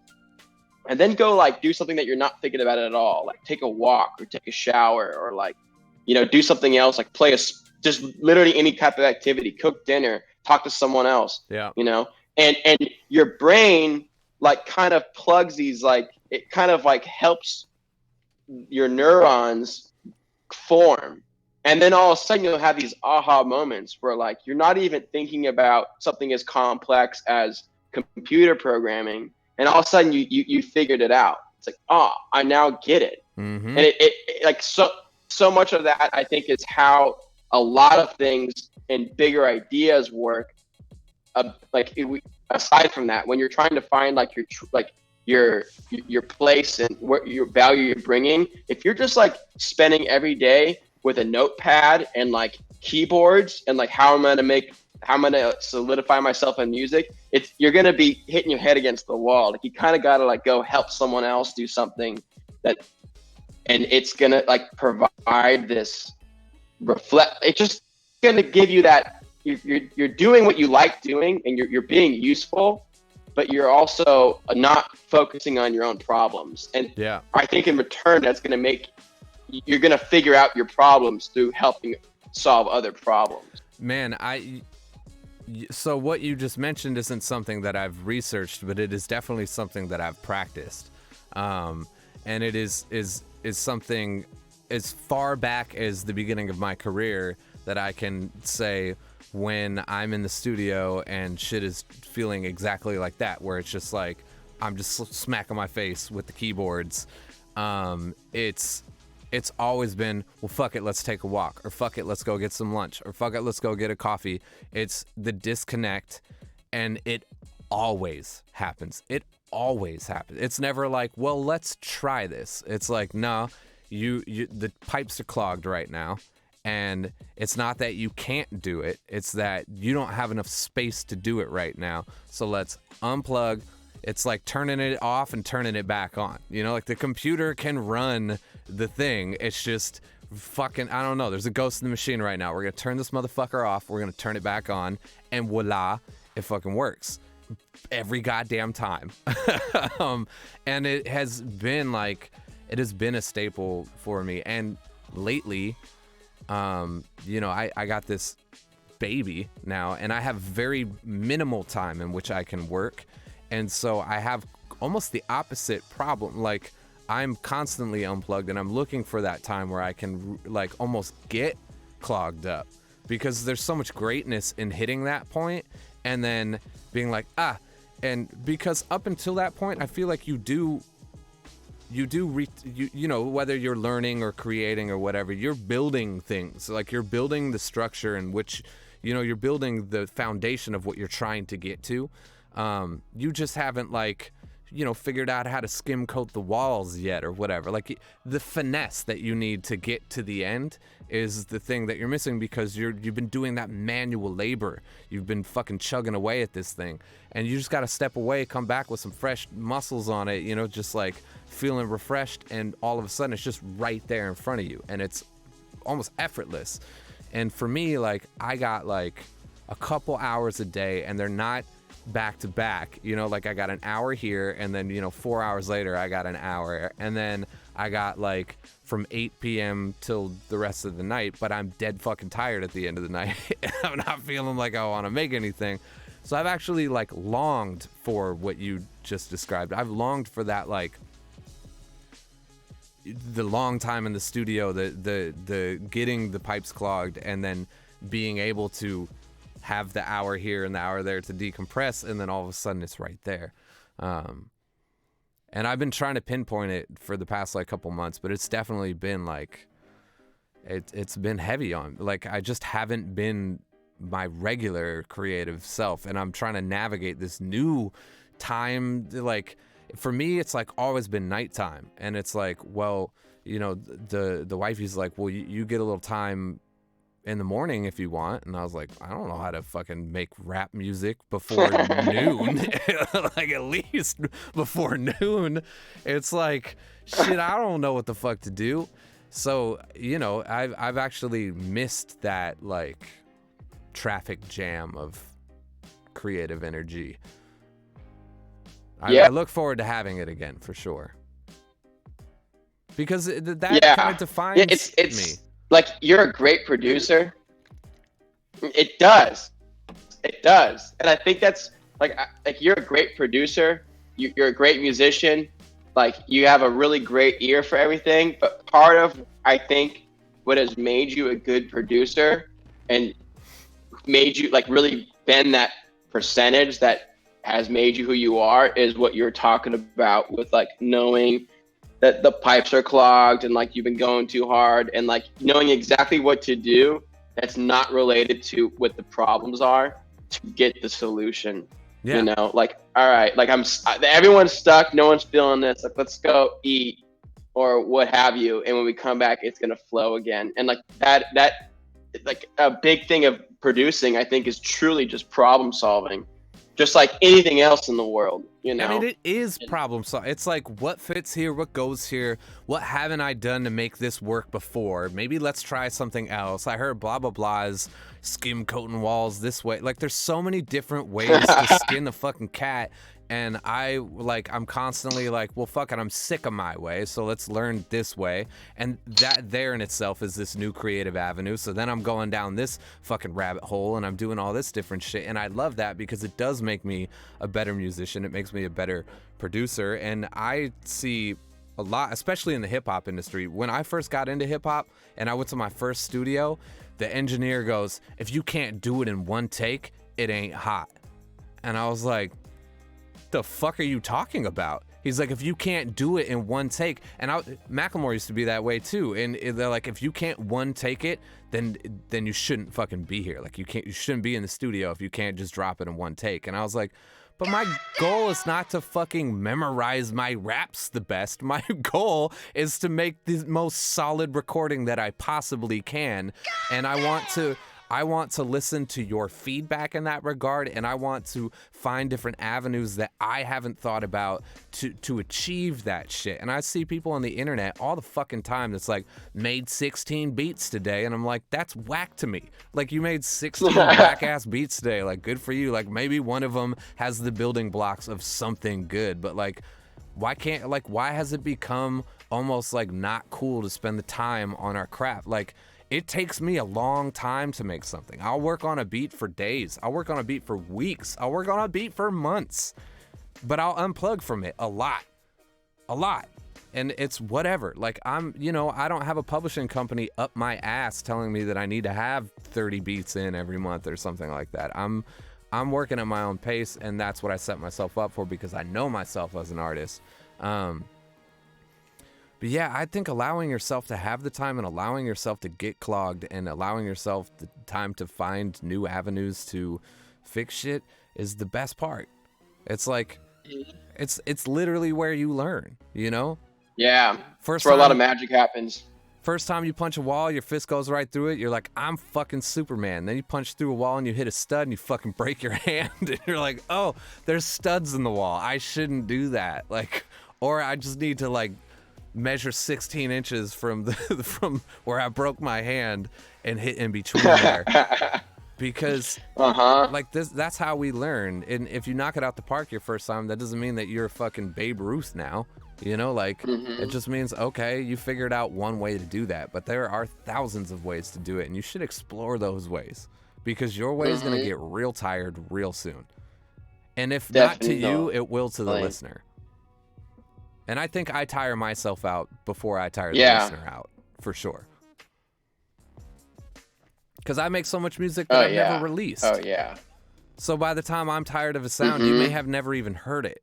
and then go like do something that you're not thinking about it at all, like take a walk or take a shower, or like do something else, like just literally any type of activity, cook dinner, talk to someone else. Yeah. And your brain like kind of plugs these, like it kind of like helps your neurons form. And then all of a sudden you'll have these aha moments where like you're not even thinking about something as complex as computer programming, and all of a sudden you figured it out. It's like, oh, I now get it. Mm-hmm. And it like so much of that I think is how a lot of things and bigger ideas work. Aside from that, when you're trying to find like your place and what your value you're bringing, if you're just like spending every day with a notepad and like keyboards and like how I'm gonna solidify myself in music, you're gonna be hitting your head against the wall. Like you kind of gotta like go help someone else do something and it's gonna like provide this it's just gonna give you that you're doing what you like doing, and you're being useful, but you're also not focusing on your own problems. And Yeah. I think in return, that's going to make you're going to figure out your problems through helping solve other problems. Man, so what you just mentioned isn't something that I've researched, but it is definitely something that I've practiced. And it is something as far back as the beginning of my career that I can say when I'm in the studio and shit is feeling exactly like that, where it's just like I'm just smacking my face with the keyboards. It's always been, well, fuck it, let's take a walk, or fuck it, let's go get some lunch, or fuck it, let's go get a coffee. It's the disconnect, and it always happens. It always happens. It's never like, well, let's try this. It's like, no, you the pipes are clogged right now, and it's not that you can't do it. It's that you don't have enough space to do it right now. So let's unplug. It's like turning it off and turning it back on. You know, like the computer can run the thing. It's just fucking, I don't know. There's a ghost in the machine right now. We're going to turn this motherfucker off. We're going to turn it back on. And voila, it fucking works. Every goddamn time. And it has been like, it has been a staple for me. And lately, you know, I got this baby now, and I have very minimal time in which I can work. And so I have almost the opposite problem. Like, I'm constantly unplugged, and I'm looking for that time where I can like almost get clogged up, because there's so much greatness in hitting that point and then being like, and because up until that point, I feel like you know, whether you're learning or creating or whatever, you're building things. Like, you're building the structure in which, you know, you're building the foundation of what you're trying to get to. You just haven't, like, you know, figured out how to skim coat the walls yet or whatever. Like, the finesse that you need to get to the end is the thing that you're missing, because you've been doing that manual labor. You've been fucking chugging away at this thing, and you just got to step away, come back with some fresh muscles on it, you know, just like feeling refreshed, and all of a sudden it's just right there in front of you, and it's almost effortless. And for me, like, I got like a couple hours a day, and they're not back to back, you know, like I got an hour here, and then, you know, 4 hours later I got an hour, and then I got like from 8 p.m. till the rest of the night, but I'm dead fucking tired at the end of the night. I'm not feeling like I want to make anything. So I've actually like longed for what you just described. I've longed for that, like the long time in the studio, the getting the pipes clogged, and then being able to have the hour here and the hour there to decompress, and then all of a sudden it's right there. And I've been trying to pinpoint it for the past like couple months, but it's definitely been like, it's been heavy on, like, I just haven't been my regular creative self, and I'm trying to navigate this new time. Like, for me, it's like always been nighttime, and it's like, well, you know, the wifey's like, well, you get a little time in the morning if you want, and I was like, I don't know how to fucking make rap music before noon. Like, at least before noon. It's like, shit, I don't know what the fuck to do. So, you know, I've actually missed that like traffic jam of creative energy. I look forward to having it again for sure, because that kind of defines me. Like, you're a great producer. It does. And I think that's like you're a great producer. You're a great musician. Like, you have a really great ear for everything. But part of, I think, what has made you a good producer and made you like really bend that percentage that has made you who you are is what you're talking about with like knowing that the pipes are clogged and like you've been going too hard, and like knowing exactly what to do that's not related to what the problems are to get the solution. Yeah. You know, like, all right, like everyone's stuck, no one's feeling this, like, let's go eat or what have you, and when we come back it's gonna flow again. And like that like a big thing of producing, I think, is truly just problem solving, just like anything else in the world, you I mean, know. it is problem solving. It's like, what fits here, what goes here, what haven't I done to make this work before? Maybe let's try something else. I heard blah blah blah is skim coating walls this way. Like, there's so many different ways to skin the fucking cat, and I'm constantly like, well, fuck it, I'm sick of my way, so let's learn this way. And that there in itself is this new creative avenue. So then I'm going down this fucking rabbit hole, and I'm doing all this different shit, and I love that because it does make me a better musician. It makes me a better producer. And I see a lot, especially in the hip-hop industry. When I first got into hip-hop and I went to my first studio, the engineer goes, if you can't do it in one take, it ain't hot. And I was like, the fuck are you talking about? He's like, if you can't do it in one take, and Macklemore used to be that way too. And they're like, if you can't one take it, then you shouldn't fucking be here. Like, you shouldn't be in the studio if you can't just drop it in one take. And I was like, but my goal is not to fucking memorize my raps the best. My goal is to make the most solid recording that I possibly can, and I want to listen to your feedback in that regard, and I want to find different avenues that I haven't thought about to achieve that shit. And I see people on the internet all the fucking time that's like, made 16 beats today, and I'm like, that's whack to me. Like, you made 16 whack ass beats today, like, good for you. Like, maybe one of them has the building blocks of something good, but like, why has it become almost like not cool to spend the time on our craft? Like, it takes me a long time to make something. I'll work on a beat for days. I'll work on a beat for weeks. I'll work on a beat for months. But I'll unplug from it a lot. And it's whatever. Like, I don't have a publishing company up my ass telling me that I need to have 30 beats in every month or something like that. I'm working at my own pace, and that's what I set myself up for because I know myself as an artist. But yeah, I think allowing yourself to have the time and allowing yourself to get clogged and allowing yourself the time to find new avenues to fix shit is the best part. It's like, it's literally where you learn, you know? Yeah, that's where a lot of magic happens. First time you punch a wall, your fist goes right through it. You're like, I'm fucking Superman. Then you punch through a wall and you hit a stud and you fucking break your hand. And you're like, oh, there's studs in the wall. I shouldn't do that. Like, or I just need to like measure 16 inches from from where I broke my hand and hit in between there. Because like that's how we learn. And if you knock it out the park your first time, that doesn't mean that you're fucking Babe Ruth now. You know, like it just means, okay, you figured out one way to do that, but there are thousands of ways to do it, and you should explore those ways because your way is going to get real tired real soon. And if not to you, it will to the listener. And I think I tire myself out before I tire the listener out, for sure. Because I make so much music that I've never released. Oh, yeah. So by the time I'm tired of a sound, you may have never even heard it.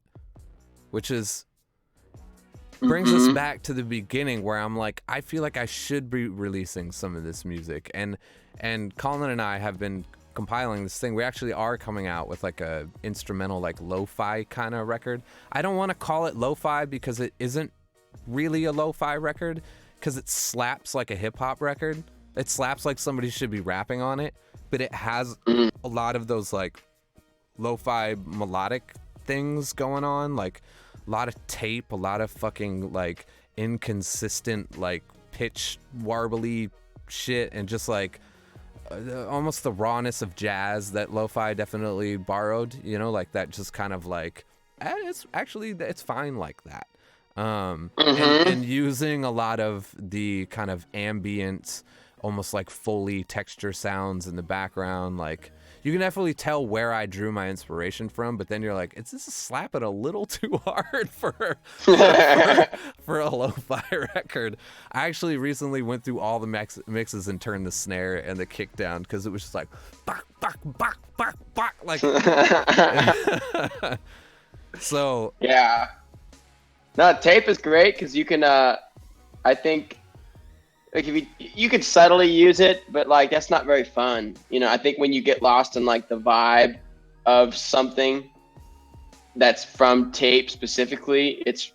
Which is... brings us back to the beginning where I'm like, I feel like I should be releasing some of this music. And Colin and I have been compiling this thing. We actually are coming out with like a instrumental, like lo-fi kind of record. I don't want to call it lo-fi because it isn't really a lo-fi record, because it slaps like a hip-hop record. It slaps like somebody should be rapping on it, but it has a lot of those like lo-fi melodic things going on, like a lot of tape, a lot of fucking like inconsistent like pitch warbly shit, and just like almost the rawness of jazz that lo-fi definitely borrowed, you know, like that just kind of like, it's fine like that. And using a lot of the kind of ambient, almost like Foley texture sounds in the background. Like, you can definitely tell where I drew my inspiration from, but then you're like, is this slapping a little too hard for a lo-fi record? I actually recently went through all the mixes and turned the snare and the kick down because it was just like, bak, bak, bak, bak, bak, like. So. Yeah. No, tape is great because you can, I think, like if you could subtly use it, but like that's not very fun. You know, I think when you get lost in like the vibe of something that's from tape specifically, it's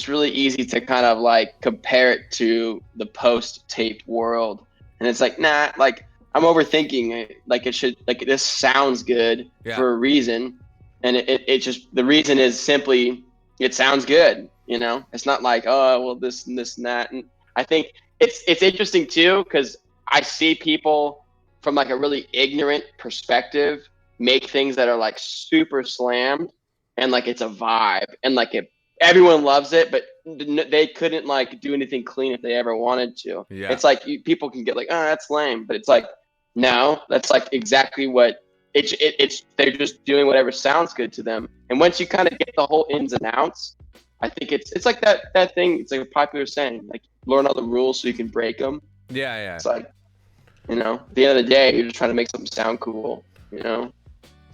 really easy to kind of like compare it to the post tape world. And it's like, nah, like I'm overthinking it. Like it should, like this sounds good Yeah. for a reason, and it just the reason is simply it sounds good. You know, it's not like oh well this and this and that. And I think it's interesting too because I see people from like a really ignorant perspective make things that are like super slammed and like it's a vibe and like everyone loves it, but they couldn't like do anything clean if they ever wanted to. Yeah. It's like people can get like, oh, that's lame, but it's like, no, that's like exactly what it's. They're just doing whatever sounds good to them. And once you kind of get the whole ins and outs, I think it's like that thing. It's like a popular saying, like learn all the rules so you can break them. Yeah. It's like, you know, at the end of the day, you're just trying to make something sound cool, you know,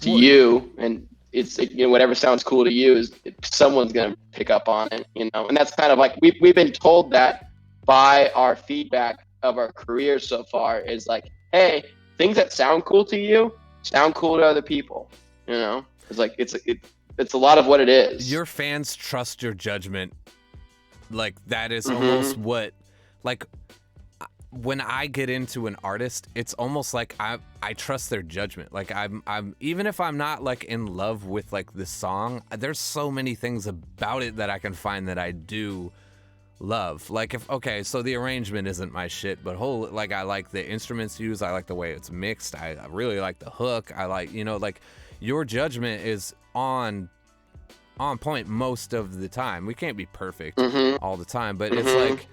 to Well, you, and it's you know whatever sounds cool to you is someone's gonna pick up on it, you know, and that's kind of like we've been told that by our feedback of our careers so far is like, hey, things that sound cool to you sound cool to other people, you know. It's like it's a lot of what it is. Your fans trust your judgment. Like that is Mhm. almost what, like, when I get into an artist, it's almost like I trust their judgment. Like I'm even if I'm not like in love with like the song, there's so many things about it that I can find that I do love. Like if okay, so the arrangement isn't my shit, but like I like the instruments used, I like the way it's mixed, I really like the hook, I like, you know, like your judgment is on point most of the time. We can't be perfect Mhm. all the time, but it's Mhm. like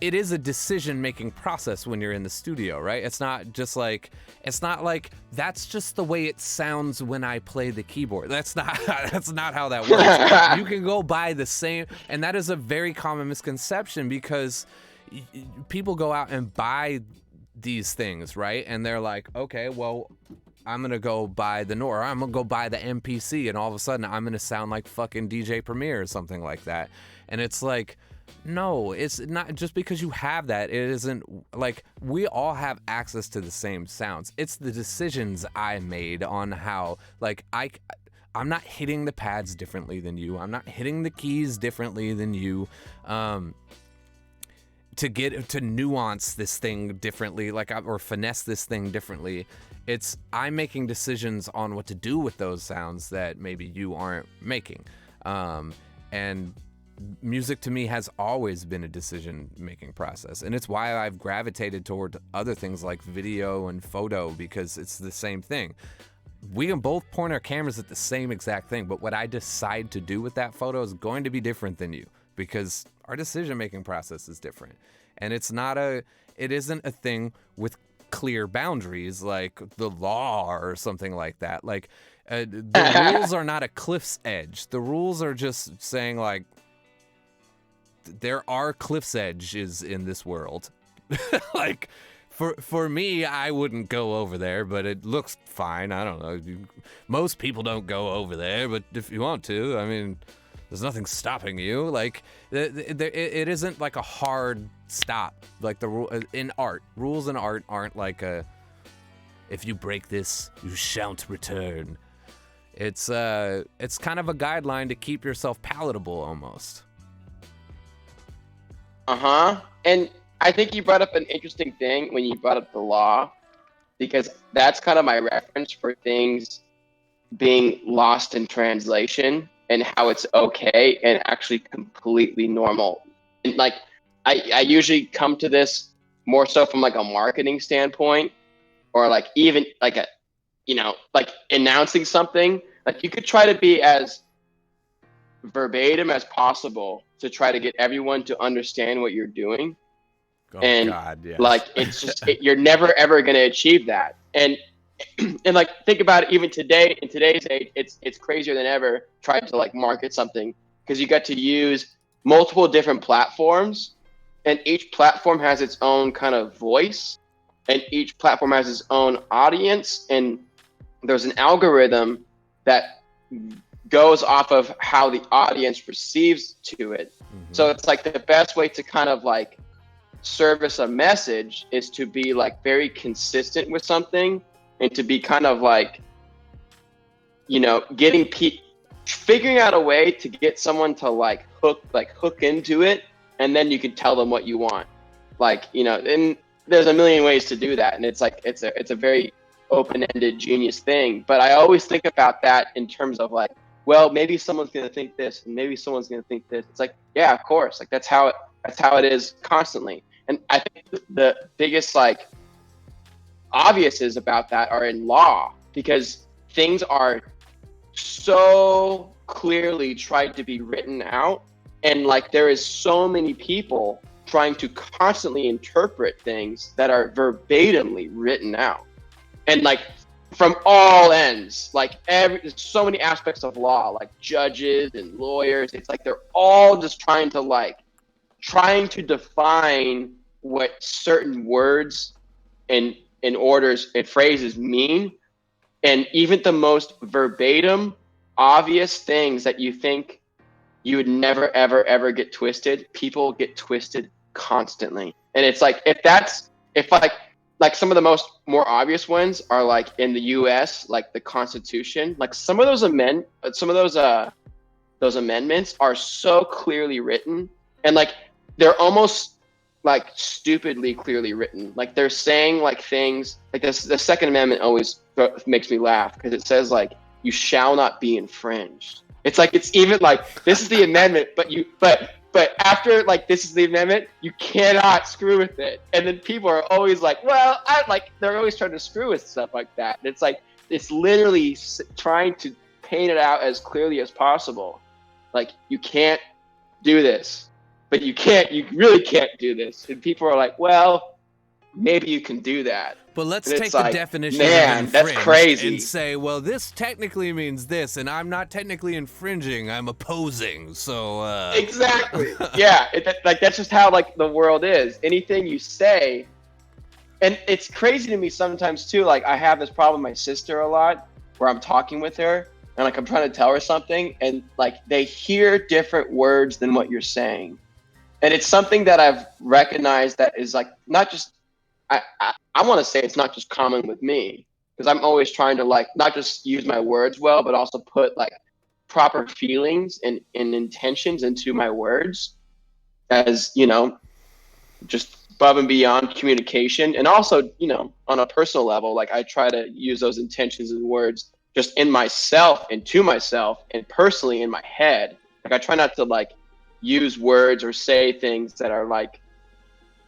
it is a decision-making process when you're in the studio, right? It's not like that's just the way it sounds when I play the keyboard. That's not how that works. You can go buy the same, and that is a very common misconception because people go out and buy these things, right? And they're like, okay, well, I'm gonna go buy the Nor, I'm gonna go buy the MPC, and all of a sudden I'm gonna sound like fucking DJ Premier or something like that. And it's like, no, it's not just because you have that. It isn't like we all have access to the same sounds. It's the decisions I made on how, like, I'm not hitting the pads differently than you. I'm not hitting the keys differently than you. To nuance this thing differently, like, or finesse this thing differently. I'm making decisions on what to do with those sounds that maybe you aren't making. And music to me has always been a decision-making process, and it's why I've gravitated toward other things like video and photo, because it's the same thing. We can both point our cameras at the same exact thing, but what I decide to do with that photo is going to be different than you, because our decision-making process is different. And it isn't a thing with clear boundaries like the law or something like that. Like the rules are not a cliff's edge. The rules are just saying, like, there are cliff's edges in this world. Like, for me, I wouldn't go over there, but it looks fine. I don't know. Most people don't go over there, but if you want to, I mean, there's nothing stopping you. Like, it isn't like a hard stop. Like the rule in art, rules in art aren't like if you break this, you shan't return. It's kind of a guideline to keep yourself palatable almost. And I think you brought up an interesting thing when you brought up the law, because that's kind of my reference for things being lost in translation and how it's okay and actually completely normal. And like, I usually come to this more so from like a marketing standpoint, or like even like a, you know, like announcing something. Like you could try to be as verbatim as possible to try to get everyone to understand what you're doing. Oh, And God, yes. like it's just you're never ever going to achieve that. And like think about it, even today in today's age, it's crazier than ever trying to like market something, because you got to use multiple different platforms, and each platform has its own kind of voice, and each platform has its own audience, and there's an algorithm that goes off of how the audience perceives to it. Mm-hmm. So it's like the best way to kind of like service a message is to be like very consistent with something, and to be kind of like, you know, figuring out a way to get someone to hook into it, and then you can tell them what you want. Like, you know, and there's a million ways to do that, and it's like it's a very open-ended genius thing. But I always think about that in terms of like, well, maybe someone's gonna think this, and maybe someone's gonna think this. It's like, yeah, of course, like that's how it is constantly. And I think the biggest like obviouses about that are in law, because things are so clearly tried to be written out, and like there is so many people trying to constantly interpret things that are verbatimly written out, and like from all ends, like there's so many aspects of law, like judges and lawyers. It's like they're all just trying to define what certain words and orders and phrases mean. And even the most verbatim, obvious things that you think you would never, ever, ever get twisted, people get twisted constantly. And it's like, if like some of the more obvious ones are like in the US, like the Constitution, like some of those amendments are so clearly written, and like they're almost like stupidly clearly written. Like they're saying like things like this. The Second Amendment always makes me laugh because it says like, you shall not be infringed. It's like, it's even like, this is the amendment, but after like, this is the amendment, you cannot screw with it. And then people are always like, well, they're always trying to screw with stuff like that. And it's like, it's literally trying to paint it out as clearly as possible. Like, you can't do this. But you really can't do this. And people are like, well, maybe you can do that. But let's and take the like, definition man, of that's crazy. and say, well, this technically means this, and I'm not technically infringing, I'm opposing. So exactly. Yeah, like that's just how like the world is. Anything you say, and it's crazy to me sometimes too. Like I have this problem with my sister a lot, where I'm talking with her and like I'm trying to tell her something, and like they hear different words than what you're saying. And it's something that I've recognized that is like not just, I want to say it's not just common with me, because I'm always trying to like not just use my words well, but also put like proper feelings and intentions into my words, as you know, just above and beyond communication. And also, you know, on a personal level, like I try to use those intentions and words just in myself and to myself and personally in my head. Like I try not to like use words or say things that are like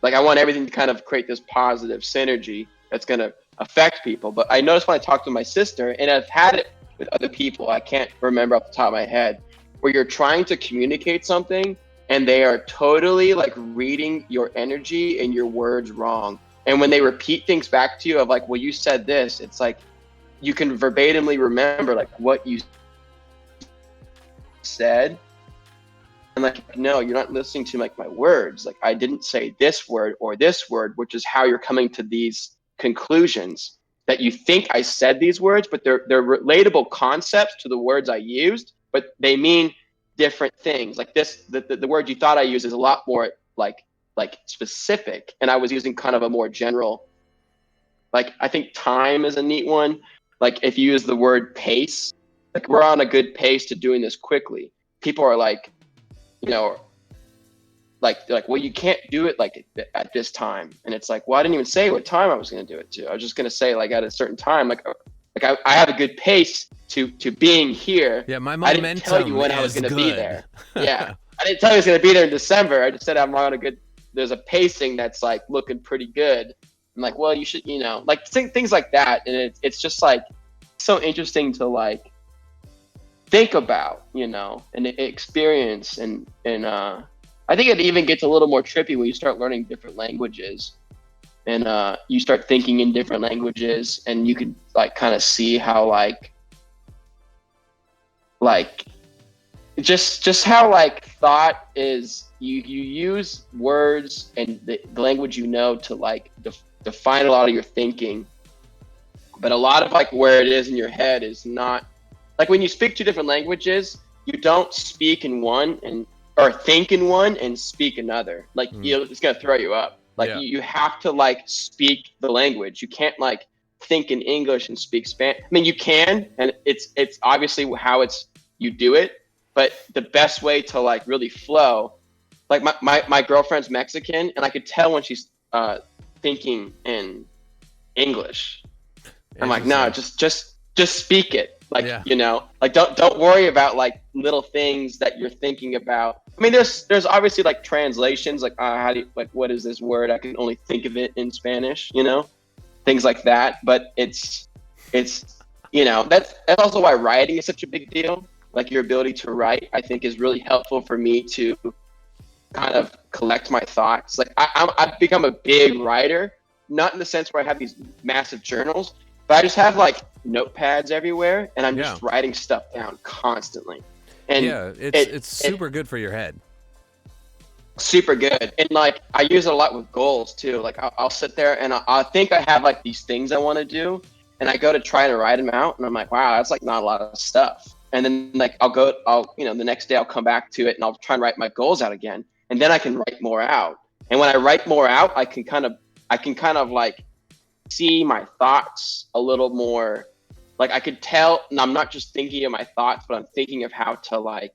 I want everything to kind of create this positive synergy that's going to affect people. But I noticed when I talk to my sister, and I've had it with other people, I can't remember off the top of my head, where you're trying to communicate something and they are totally like reading your energy and your words wrong. And when they repeat things back to you of like, well, you said this, it's like you can verbatimly remember like what you said. And like, no, you're not listening to like my words. Like I didn't say this word or this word, which is how you're coming to these conclusions that you think I said these words, but they're relatable concepts to the words I used, but they mean different things. Like this, the word you thought I used is a lot more like specific, and I was using kind of a more general. Like I think time is a neat one. Like if you use the word pace, like we're on a good pace to doing this quickly. People are like, you know, like well, you can't do it like at this time. And it's like, well, I didn't even say what time I was going to do it to. I was just going to say like at a certain time, like I have a good pace to being here. Yeah, my momentum. I didn't tell you when I was going to be there. Yeah, I didn't tell you I was going to be there in December. I just said I'm on a good. There's a pacing that's like looking pretty good. I'm like, well, you should, you know, like things like that. And it's just like so interesting to like think about, you know, and experience, and I think it even gets a little more trippy when you start learning different languages, and you start thinking in different languages, and you can like kind of see how like just how like thought is, you use words and the language, you know, to like define a lot of your thinking, but a lot of like where it is in your head is not. Like when you speak two different languages, you don't speak in one or think in one and speak another. Like you know, it's gonna throw you up. Like you have to like speak the language. You can't like think in English and speak Spanish. I mean, you can, and it's obviously how you do it. But the best way to like really flow, like my girlfriend's Mexican, and I could tell when she's thinking in English. I'm like, no, just speak it. Like, Yeah. you know, like don't worry about like little things that you're thinking about. I mean, there's obviously like translations, like how do you, like, what is this word? I can only think of it in Spanish, you know, things like that. But it's you know, that's also why writing is such a big deal. Like your ability to write, I think, is really helpful for me to kind of collect my thoughts. Like I've become a big writer, not in the sense where I have these massive journals, but I just have like notepads everywhere, and I'm just writing stuff down constantly. And yeah, it's super good for your head. Super good. And like I use it a lot with goals too. Like I'll sit there and I think I have like these things I want to do, and I go to try to write them out, and I'm like, wow, that's like not a lot of stuff. And then like I'll you know, the next day I'll come back to it and I'll try and write my goals out again, and then I can write more out. And when I write more out, I can kind of like see my thoughts a little more. Like I could tell, and I'm not just thinking of my thoughts, but I'm thinking of how to like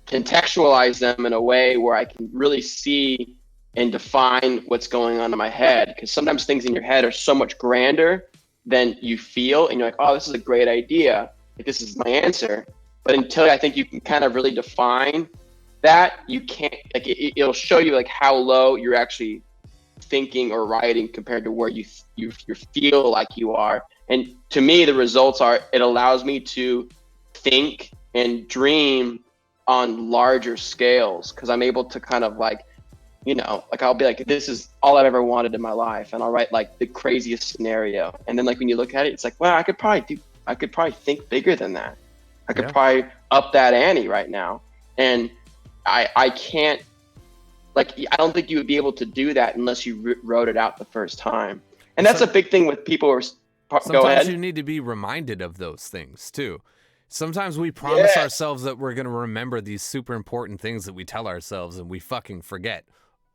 contextualize them in a way where I can really see and define what's going on in my head. Because sometimes things in your head are so much grander than you feel, and you're like, oh, this is a great idea. Like, this is my answer. But until I think you can kind of really define that, you can't, like, it'll show you like how low you're actually thinking or writing compared to where you feel like you are. And to me, the results are, it allows me to think and dream on larger scales, because I'm able to kind of like, you know, like I'll be like, this is all I've ever wanted in my life, and I'll write like the craziest scenario, and then like when you look at it, it's like, well, I could probably think bigger than that. I could probably up that ante right now. And I can't, like, I don't think you would be able to do that unless you wrote it out the first time. And that's a big thing with people who are, go ahead. Sometimes you need to be reminded of those things too. Sometimes we promise ourselves that we're going to remember these super important things that we tell ourselves, and we fucking forget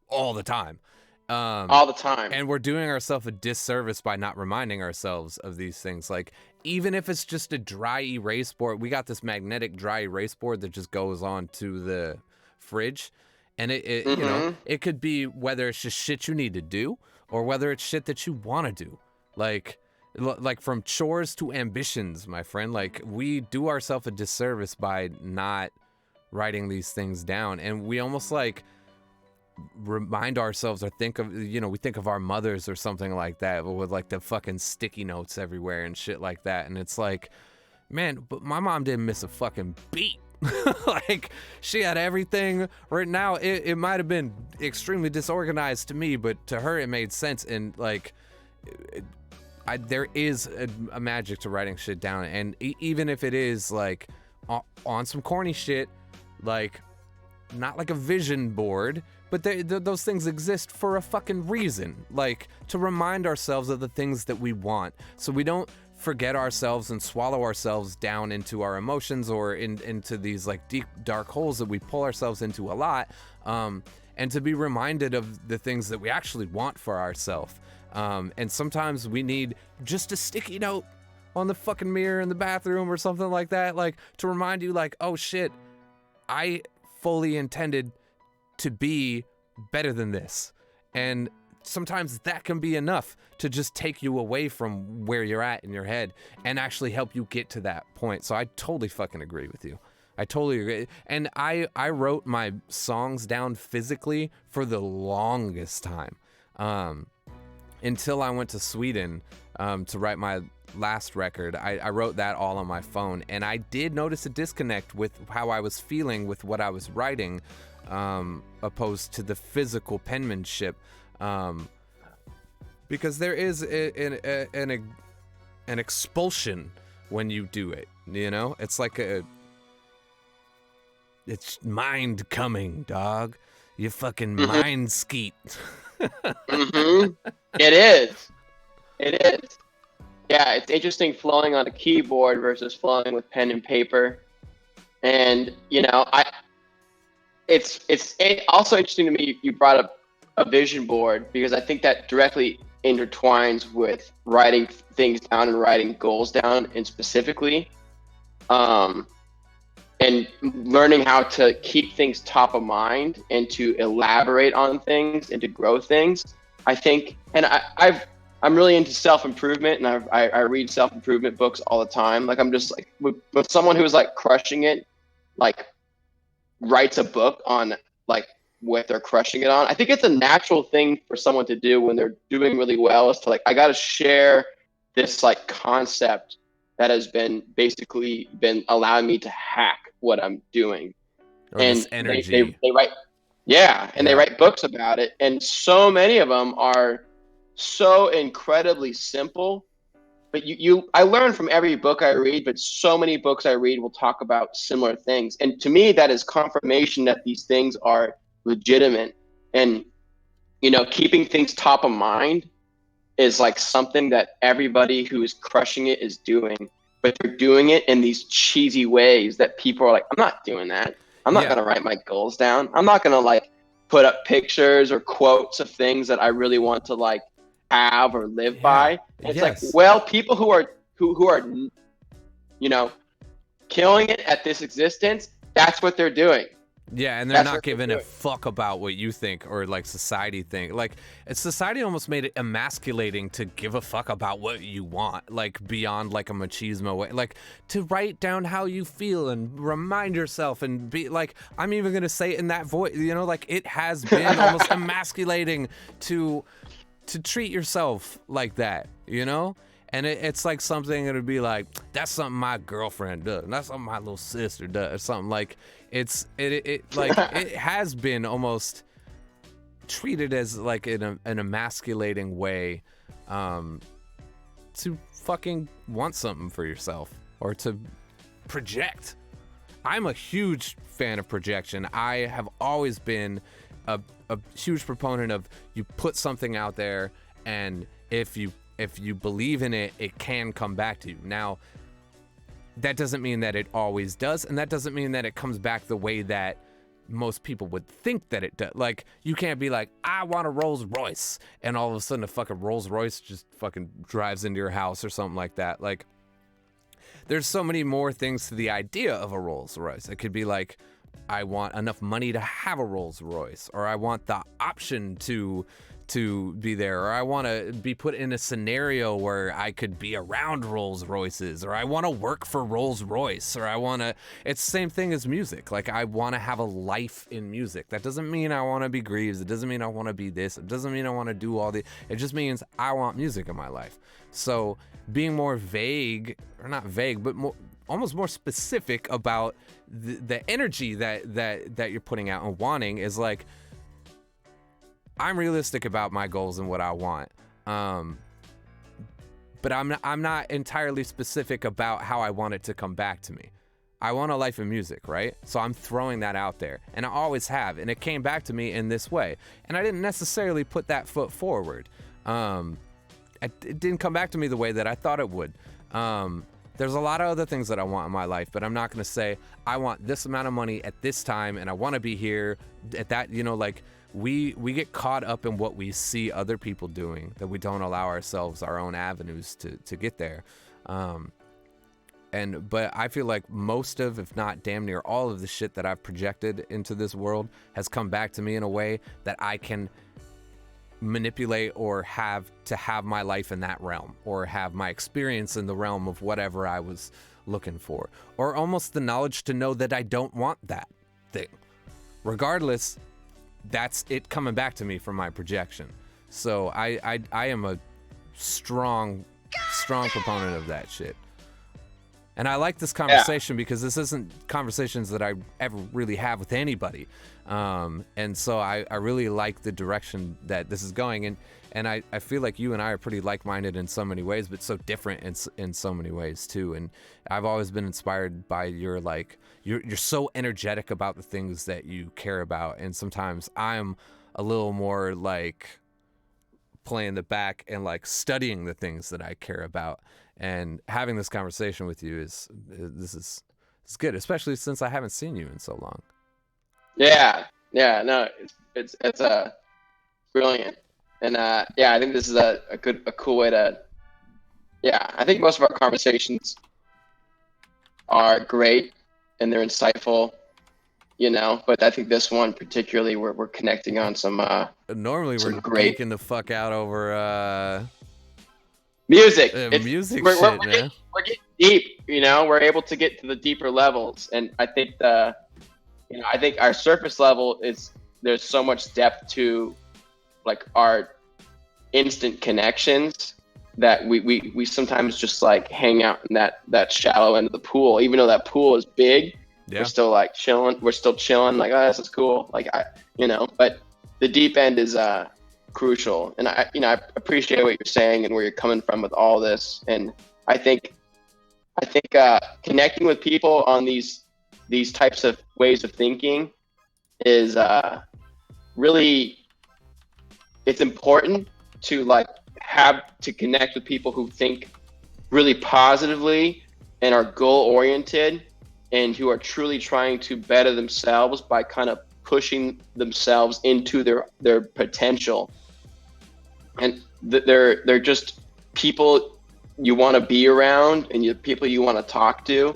all the time. All the time. And we're doing ourselves a disservice by not reminding ourselves of these things. Like, even if it's just a dry erase board, we got this magnetic dry erase board that just goes on to the fridge. And it you know, it could be whether it's just shit you need to do or whether it's shit that you want to do. Like from chores to ambitions, my friend. Like, we do ourselves a disservice by not writing these things down. And we almost like remind ourselves or think of, you know, we think of our mothers or something like that with like the fucking sticky notes everywhere and shit like that. And it's like, man, but my mom didn't miss a fucking beat. Like, she had everything written out. It might have been extremely disorganized to me, but to her it made sense. And like, there is a magic to writing shit down. And even if it is like on some corny shit, like not like a vision board, but those things exist for a fucking reason, like to remind ourselves of the things that we want, so we don't forget ourselves and swallow ourselves down into our emotions or into these like deep dark holes that we pull ourselves into a lot, and to be reminded of the things that we actually want for ourselves. And sometimes we need just a sticky note on the fucking mirror in the bathroom or something like that, like to remind you like, oh shit, I fully intended to be better than this. And sometimes that can be enough to just take you away from where you're at in your head and actually help you get to that point. So I totally fucking agree with you. I totally agree. And I wrote my songs down physically for the longest time, until I went to Sweden to write my last record. I wrote that all on my phone, and I did notice a disconnect with how I was feeling with what I was writing, opposed to the physical penmanship, because there is an expulsion when you do it, you know? It's like it's mind coming, dog. You fucking mind skeet. It is. Yeah, it's interesting flowing on a keyboard versus flowing with pen and paper. And, you know, it's also interesting to me you brought up a vision board, because I think that directly intertwines with writing things down and writing goals down, and specifically, and learning how to keep things top of mind and to elaborate on things and to grow things. I think, and I'm really into self improvement, and I read self improvement books all the time. Like I'm just like with someone who's like crushing it, like writes a book on like what they're crushing it on. I think it's a natural thing for someone to do when they're doing really well, is to like, I got to share this like concept that has been basically been allowing me to hack what I'm doing. Or And this energy. they write, yeah, and they Yeah. write books about it, and so many of them are so incredibly simple. But I learn from every book I read, but so many books I read will talk about similar things, and to me that is confirmation that these things are legitimate. And keeping things top of mind is like something that everybody who is crushing it is doing, but they're doing it in these cheesy ways that people are like, I'm not doing that. I'm not Yeah. going to write my goals down. I'm not going to like put up pictures or quotes of things that I really want to like have or live Yeah. by. And it's like, Yes. well, people who are killing it at this existence, that's what they're doing. Yeah, and they're That's not what they're giving a doing. fuck about what you think or like society think. Like society almost made it emasculating to give a fuck about what you want, like beyond like a machismo way. Like to write down how you feel and remind yourself and be like, I'm even gonna say it in that voice, like it has been almost emasculating to treat yourself like that, And it's like something that would be like, that's something my girlfriend does. And that's something my little sister does. Or something like it has been almost treated as like in an emasculating way, to fucking want something for yourself or to project. I'm a huge fan of projection. I have always been a huge proponent of you put something out there, and if you believe in it, it can come back to you. Now, that doesn't mean that it always does, and that doesn't mean that it comes back the way that most people would think that it does. Like, you can't be like, I want a Rolls Royce, and all of a sudden a fucking Rolls Royce just fucking drives into your house or something like that. Like, there's so many more things to the idea of a Rolls Royce. It could be like, I want enough money to have a Rolls Royce, or I want the option to be there, or I want to be put in a scenario where I could be around Rolls Royces, or I want to work for Rolls Royce, or I want to. It's the same thing as music. Like, I want to have a life in music. That doesn't mean I want to be Greaves. It doesn't mean I want to be this. It doesn't mean I want to do all the. It just means I want music in my life. So being more vague, or not vague, but almost more specific about the energy that you're putting out and wanting is like, I'm realistic about my goals and what I want, but I'm not entirely specific about how I want it to come back to me. I want a life in music, right? So I'm throwing that out there, and I always have, and it came back to me in this way, and I didn't necessarily put that foot forward. It didn't come back to me the way that I thought it would. There's a lot of other things that I want in my life, but I'm not going to say I want this amount of money at this time and I want to be here at that, like we get caught up in what we see other people doing, that we don't allow ourselves our own avenues to get there. But I feel like most of, if not damn near all of the shit that I've projected into this world has come back to me in a way that I can manipulate or have my life in that realm, or have my experience in the realm of whatever I was looking for, or almost the knowledge to know that I don't want that thing. Regardless, that's it coming back to me from my projection. So I am a strong proponent of that shit. And I like this conversation because this isn't conversations that I ever really have with anybody. And so I really like the direction that this is going. And I feel like you and I are pretty like-minded in so many ways, but so different in so many ways too. And I've always been inspired by your, like, you're so energetic about the things that you care about. And sometimes I'm a little more like playing the back and like studying the things that I care about. And having this conversation with you is good, especially since I haven't seen you in so long. Yeah, no, it's brilliant, and I think this is a cool way to. Yeah, I think most of our conversations are great and they're insightful, you know. But I think this one particularly, we're connecting on Normally we're some great geeking the fuck out over music. music shit, man. We're getting deep, you know. We're able to get to the deeper levels, and I think I think our surface level is there's so much depth to like our instant connections that we sometimes just like hang out in that shallow end of the pool, even though that pool is big. Yeah. We're still like chilling. We're still chilling. Like, oh, this is cool. Like but the deep end is crucial. And I appreciate what you're saying and where you're coming from with all this. And I think connecting with people on these types of ways of thinking is really, it's important to like have to connect with people who think really positively and are goal oriented and who are truly trying to better themselves by kind of pushing themselves into their potential. And they're just people you want to be around and people you want to talk to,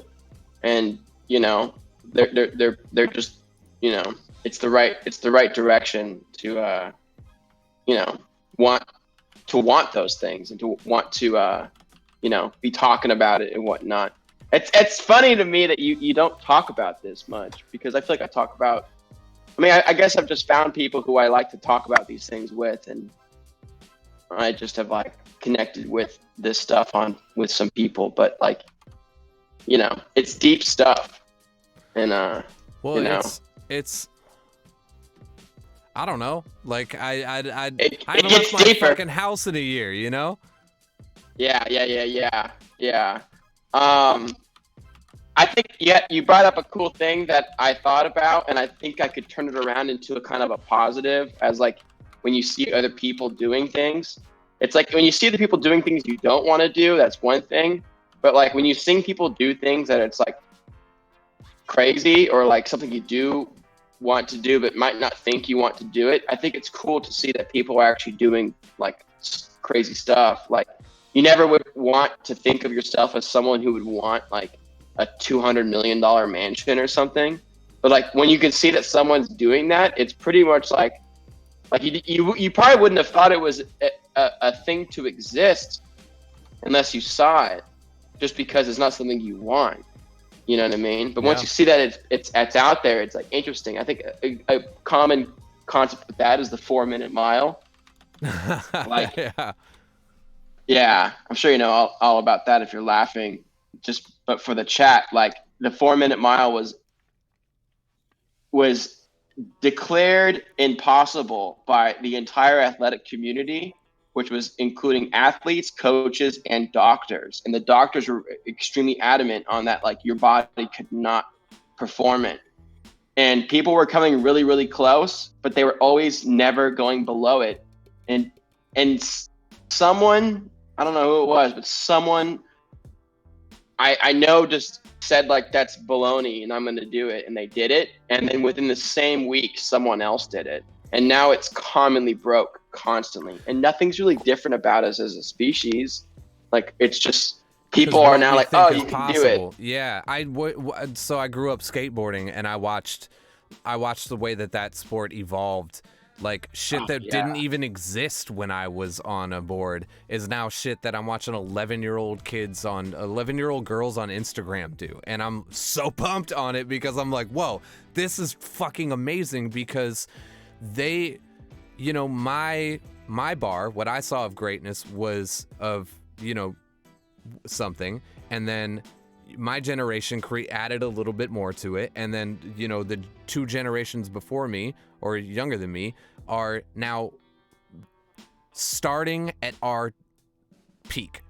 and they're just it's the right direction to want those things and to want to be talking about it and whatnot. It's funny to me that you don't talk about this much, because I feel like I talk about, I guess I've just found people who I like to talk about these things with, and I just have like connected with this stuff with some people, but like, it's deep stuff. And it's I don't know. Like I haven't it left gets my deeper. fucking house in a year, you know? Yeah. I think you brought up a cool thing that I thought about, and I think I could turn it around into a kind of a positive, as like when you see other people doing things. It's like when you see the people doing things you don't want to do, that's one thing. But like when you see people do things that it's like crazy, or like something you do want to do but might not think you want to do it, I think it's cool to see that people are actually doing like crazy stuff. Like, you never would want to think of yourself as someone who would want like a $200 million mansion or something, but like when you can see that someone's doing that, it's pretty much like you probably wouldn't have thought it was a thing to exist unless you saw it, just because it's not something you want. You know what I mean? But once you see that it's out there, it's like interesting. I think a common concept with that is the 4-minute mile. Like, yeah, I'm sure you know all about that if you're laughing. But for the chat, like the 4-minute mile was declared impossible by the entire athletic community, which was including athletes, coaches, and doctors. And the doctors were extremely adamant on that, like your body could not perform it. And people were coming really, really close, but they were always never going below it. And someone, I don't know who it was, but someone I know just said like, that's baloney and I'm going to do it. And they did it. And then within the same week, someone else did it. And now it's commonly broke constantly. And nothing's really different about us as a species. Like, it's just people are now like, oh, you can do it. Yeah. So I grew up skateboarding, and I watched the way that sport evolved. Like, shit that didn't even exist when I was on a board is now shit that I'm watching 11-year-old girls on Instagram do. And I'm so pumped on it, because I'm like, whoa, this is fucking amazing, because they, my bar, what I saw of greatness was of, something, and then my generation added a little bit more to it, and then the 2 generations before me or younger than me are now starting at our peak.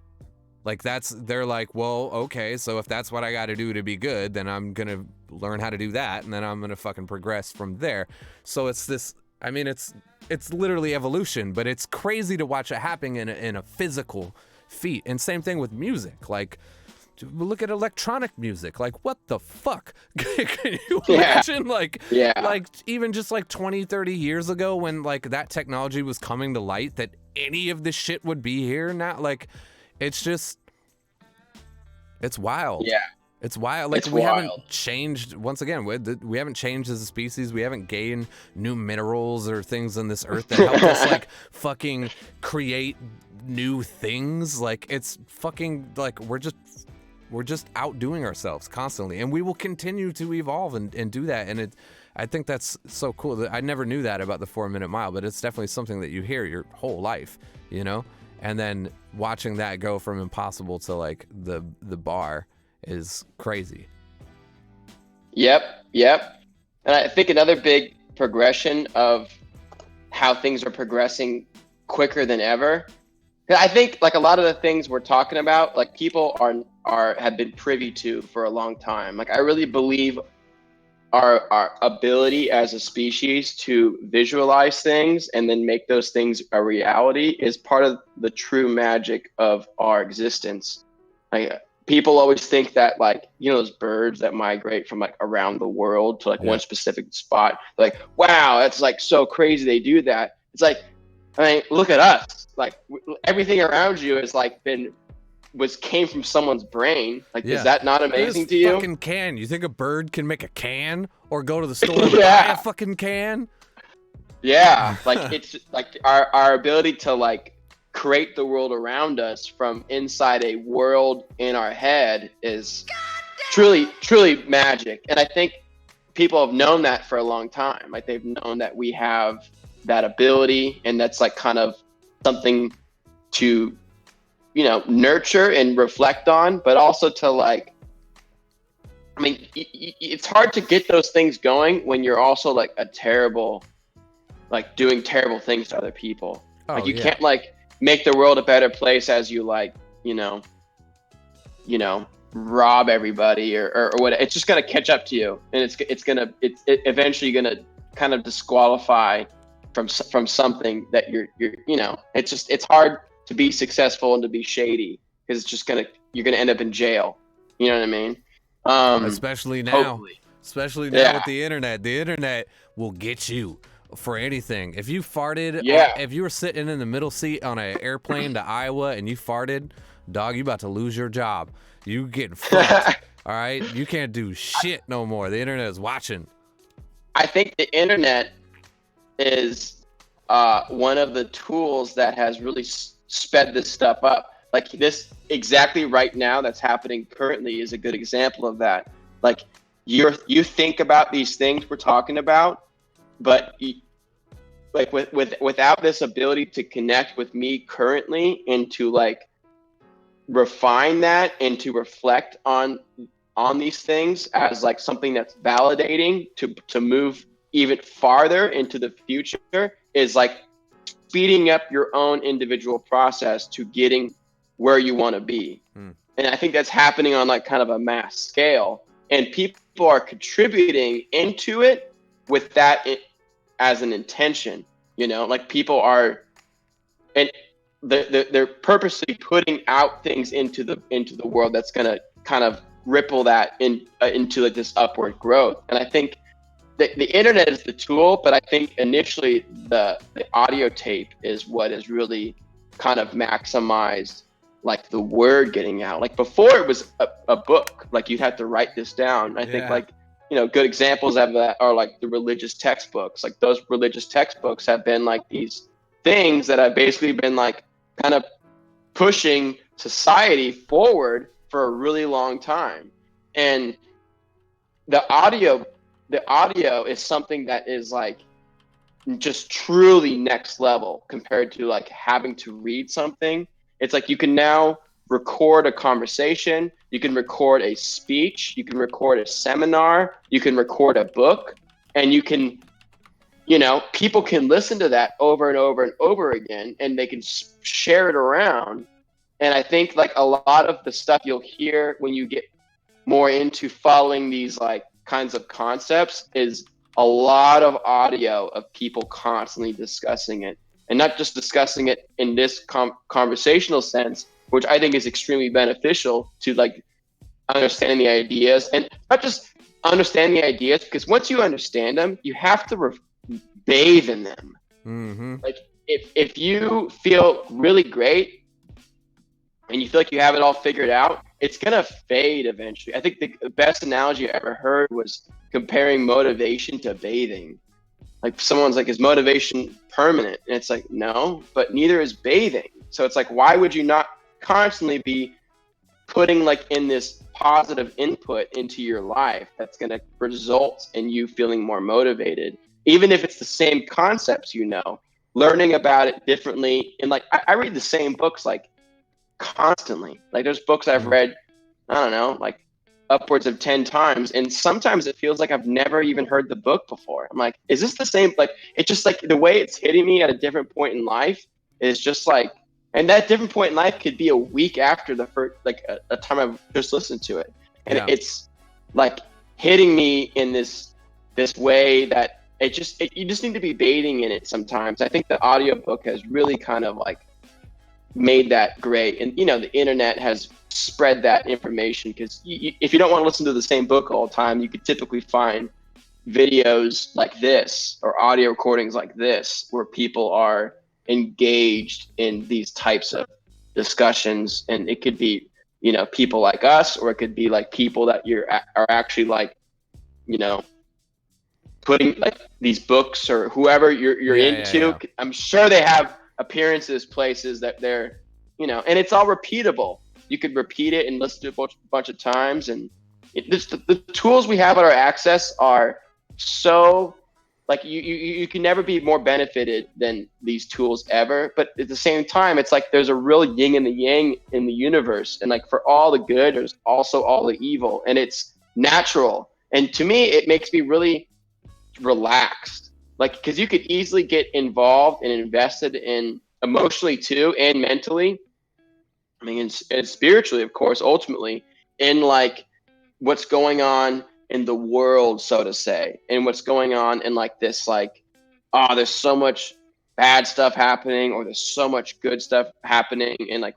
Like, they're like, well, okay, so if that's what I got to do to be good, then I'm gonna learn how to do that, and then I'm gonna fucking progress from there. So it's this, it's literally evolution, but it's crazy to watch it happen in a physical feat. And same thing with music. Like, look at electronic music. Like, what the fuck? Can you imagine? Like even just like 20, 30 years ago, when like that technology was coming to light, that any of this shit would be here now? Like, it's wild. It's wild. Like It's we wild. haven't changed. Once again, we haven't changed as a species. We haven't gained new minerals or things on this earth that help us like fucking create new things. Like it's fucking like we're just outdoing ourselves constantly, and we will continue to evolve and do that. And I think that's so cool. I never knew that about the 4 Minute Mile, but it's definitely something that you hear your whole life, you know. And then watching that go from impossible to like the bar is crazy. Yep. And I think another big progression of how things are progressing quicker than ever. I think like a lot of the things we're talking about, like people have been privy to for a long time. Like I really believe our ability as a species to visualize things and then make those things a reality is part of the true magic of our existence. Like people always think that like, you know, those birds that migrate from like around the world to like one specific spot, like, wow, that's like so crazy they do that. It's like, I mean, look at us. Like everything around you has like came from someone's brain. Like, is that not amazing to you? Fucking can. You think a bird can make a can or go to the store and buy a fucking can? Yeah, like it's like our ability to like create the world around us from inside a world in our head is truly magic. And I think people have known that for a long time. Like they've known that we have that ability, and that's like kind of something to, you know, nurture and reflect on, but also to like, I mean, it's hard to get those things going when you're also like doing terrible things to other people. Like you can't like make the world a better place as you like, you know, rob everybody or what. It's just gonna catch up to you, and it's eventually gonna kind of disqualify from something that you're you know. It's hard to be successful and to be shady because you're gonna end up in jail. You know what I mean? Especially now. Hopefully. Especially now with the internet will get you for anything. If you farted, if you were sitting in the middle seat on an airplane to Iowa and you farted, dog, you about to lose your job. You getting fucked. All right, you can't do shit no more. The internet is watching. I think the internet is one of the tools that has really sped this stuff up. Like this exactly right now that's happening currently is a good example of that. Like you think about these things we're talking about, but like without this ability to connect with me currently and to like refine that and to reflect on these things as like something that's validating to move even farther into the future is like speeding up your own individual process to getting where you want to be. And I think that's happening on like kind of a mass scale, and people are contributing into it with that as an intention, you know, like people are, and they're purposely putting out things into the world that's going to kind of ripple that into like this upward growth. And I think the internet is the tool, but I think initially the audio tape is what is really kind of maximized like the word getting out. Like before it was a book, like you'd have to write this down. I think like, you know, good examples of that are like the religious textbooks. Like those religious textbooks have been like these things that have basically been like kind of pushing society forward for a really long time. And the audio is something that is like just truly next level compared to like having to read something. It's like you can now record a conversation, you can record a speech, you can record a seminar, you can record a book, and you can, you know, people can listen to that over and over and over again, and they can share it around. And I think like a lot of the stuff you'll hear when you get more into following these like kinds of concepts is a lot of audio of people constantly discussing it, and not just discussing it in this conversational sense, which I think is extremely beneficial to like understanding the ideas, and not just understand the ideas, because once you understand them, you have to bathe in them. Like if you feel really great and you feel like you have it all figured out, it's gonna fade eventually. I think the best analogy I ever heard was comparing motivation to bathing. Like someone's like, is motivation permanent? And it's like, no, but neither is bathing. So it's like, why would you not constantly be putting like in this positive input into your life that's going to result in you feeling more motivated, even if it's the same concepts, learning about it differently. And like, I read the same books like constantly. Like there's books I've Mm. read, I don't know, like upwards of 10 times. And sometimes it feels like I've never even heard the book before. I'm like, is this the same? Like, it's just like the way it's hitting me at a different point in life is just like, and that different point in life could be a week after the first, like a time I've just listened to it. And Yeah. it's like hitting me in this way that you just need to be bathing in it sometimes. I think the audiobook has really kind of like made that great. And the internet has spread that information because if you don't want to listen to the same book all the time, you could typically find videos like this or audio recordings like this where people are engaged in these types of discussions. And it could be people like us, or it could be like people that are actually like putting like these books, or whoever you're into. Yeah. I'm sure they have appearances, places that they're and it's all repeatable. You could repeat it and listen to it a bunch of times. And the tools we have at our access are so like you can never be more benefited than these tools ever. But at the same time, it's like there's a real yin and the yang in the universe, and like for all the good there's also all the evil, and it's natural. And to me it makes me really relaxed, like, because you could easily get involved and invested in emotionally too, and mentally, I mean, and spiritually, of course, ultimately, in like what's going on in the world, so to say, and what's going on in like this, like, oh, there's so much bad stuff happening, or there's so much good stuff happening, and like,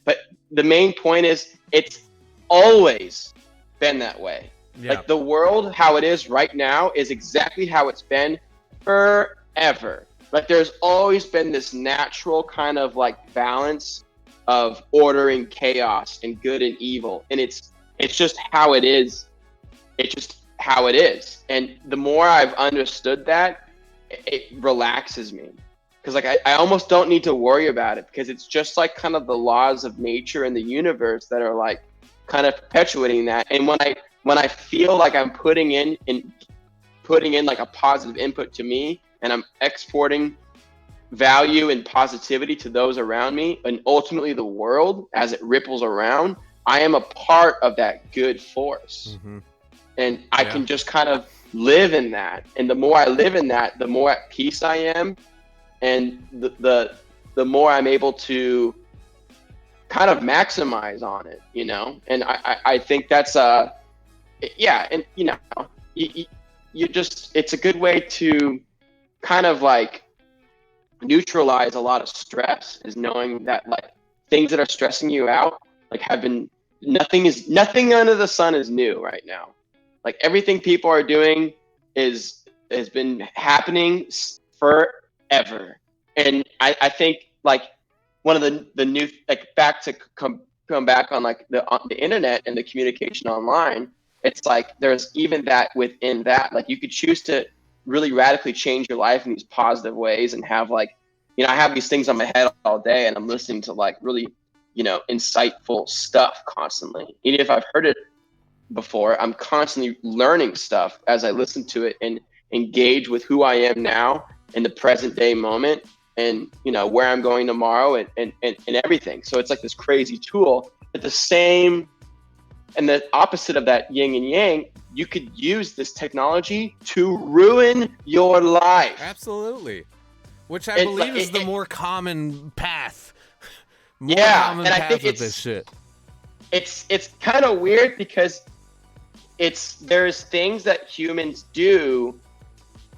but the main point is it's always been that way. Yeah. Like the world, how it is right now, is exactly how it's been forever. Like there's always been this natural kind of like balance of ordering chaos and good and evil, and it's just how it is. It's just how it is. And the more I've understood that, it relaxes me, because like I almost don't need to worry about it, because it's just like kind of the laws of nature and the universe that are like kind of perpetuating that. And when I feel like I'm putting in like a positive input to me, and I'm exporting value and positivity to those around me, and ultimately the world as it ripples around, I am a part of that good force. Mm-hmm. And I can just kind of live in that. And the more I live in that, the more at peace I am, and the more I'm able to kind of maximize on it, And I think that's yeah, and you just, it's a good way to kind of like neutralize a lot of stress, is knowing that like things that are stressing you out like have been, nothing under the sun is new right now. Like everything people are doing has been happening forever. And I think like one of the new, like, back to come back on like on the internet and the communication online, it's like there's even that within that, like you could choose to really radically change your life in these positive ways, and have like, I have these things on my head all day, and I'm listening to like really, insightful stuff constantly. Even if I've heard it before, I'm constantly learning stuff as I listen to it and engage with who I am now in the present day moment, and where I'm going tomorrow, and everything. So it's like this crazy tool. At the same, and the opposite of that yin and yang, you could use this technology to ruin your life. Absolutely. Which I believe is the more common path. Common and path I think of this shit. It's kind of weird, because there's things that humans do,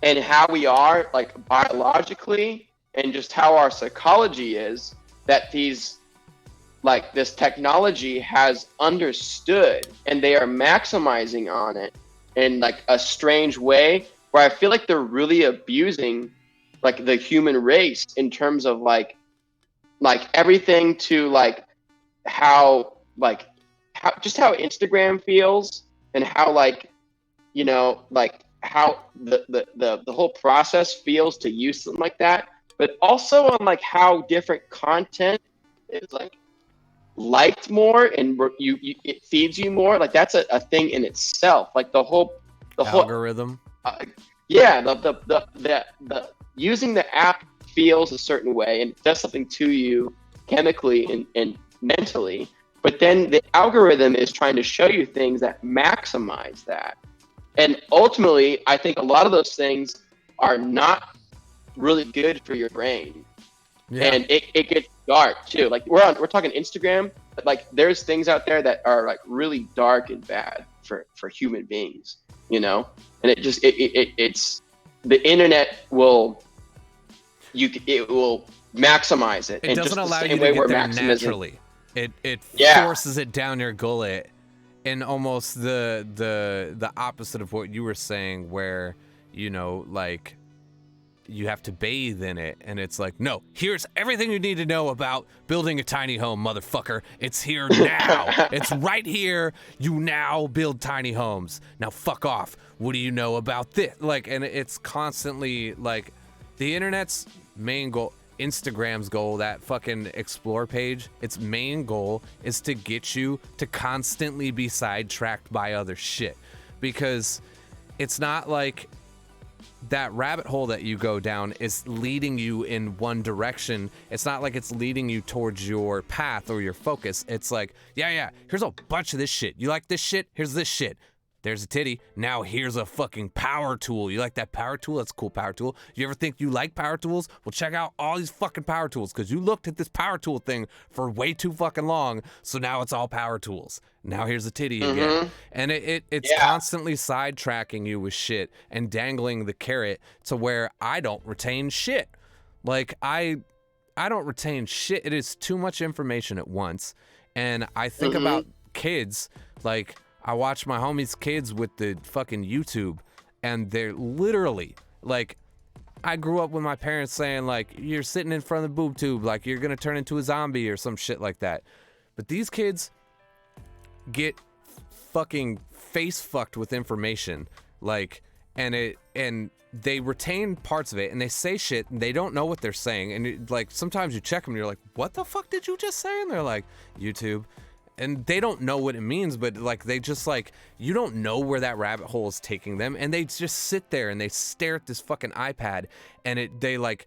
and how we are like biologically, and just how our psychology is, that this technology has understood, and they are maximizing on it in like a strange way, where I feel like they're really abusing like the human race, in terms of like everything, to like how like how Instagram feels, and how like, like how the whole process feels to use something like that, but also on like how different content is like liked more, and it feeds you more. Like that's a thing in itself. Like the whole Algorithm. yeah, the using the app feels a certain way and does something to you chemically and mentally, but then the algorithm is trying to show you things that maximize that. And ultimately, I think a lot of those things are not really good for your brain. Yeah. And it gets dark too. Like we're talking Instagram, but like there's things out there that are like really dark and bad for human beings, And it's the internet it will maximize it. It and doesn't just the allow same you to way get we're there maximizing. naturally. It Yeah. forces it down your gullet in almost the opposite of what you were saying, where like you have to bathe in it, and it's like, no, here's everything you need to know about building a tiny home, motherfucker. It's here now. It's right here. You now build tiny homes. Now fuck off. What do you know about this? Like, and it's constantly like the internet's main goal, Instagram's goal, that fucking explore page, its main goal is to get you to constantly be sidetracked by other shit, because it's not like that rabbit hole that you go down is leading you in one direction. It's not like it's leading you towards your path or your focus. It's like, yeah, here's a bunch of this shit. You like this shit? Here's this shit. There's a titty. Now here's a fucking power tool. You like that power tool? That's a cool power tool. You ever think you like power tools? Well, check out all these fucking power tools, because you looked at this power tool thing for way too fucking long, so now it's all power tools. Now here's a titty again. And it's constantly sidetracking you with shit and dangling the carrot to where I don't retain shit. Like, I don't retain shit. It is too much information at once. And I think about kids, like, I watch my homies' kids with the fucking YouTube, and they're literally like, I grew up with my parents saying, like, you're sitting in front of the boob tube, like you're gonna turn into a zombie or some shit like that. But these kids get fucking face fucked with information, like, and they retain parts of it, and they say shit, and they don't know what they're saying, and like sometimes you check them, and you're like, what the fuck did you just say? And they're like, YouTube. And they don't know what it means, but like they just like, you don't know where that rabbit hole is taking them, and they just sit there and they stare at this fucking iPad, and they like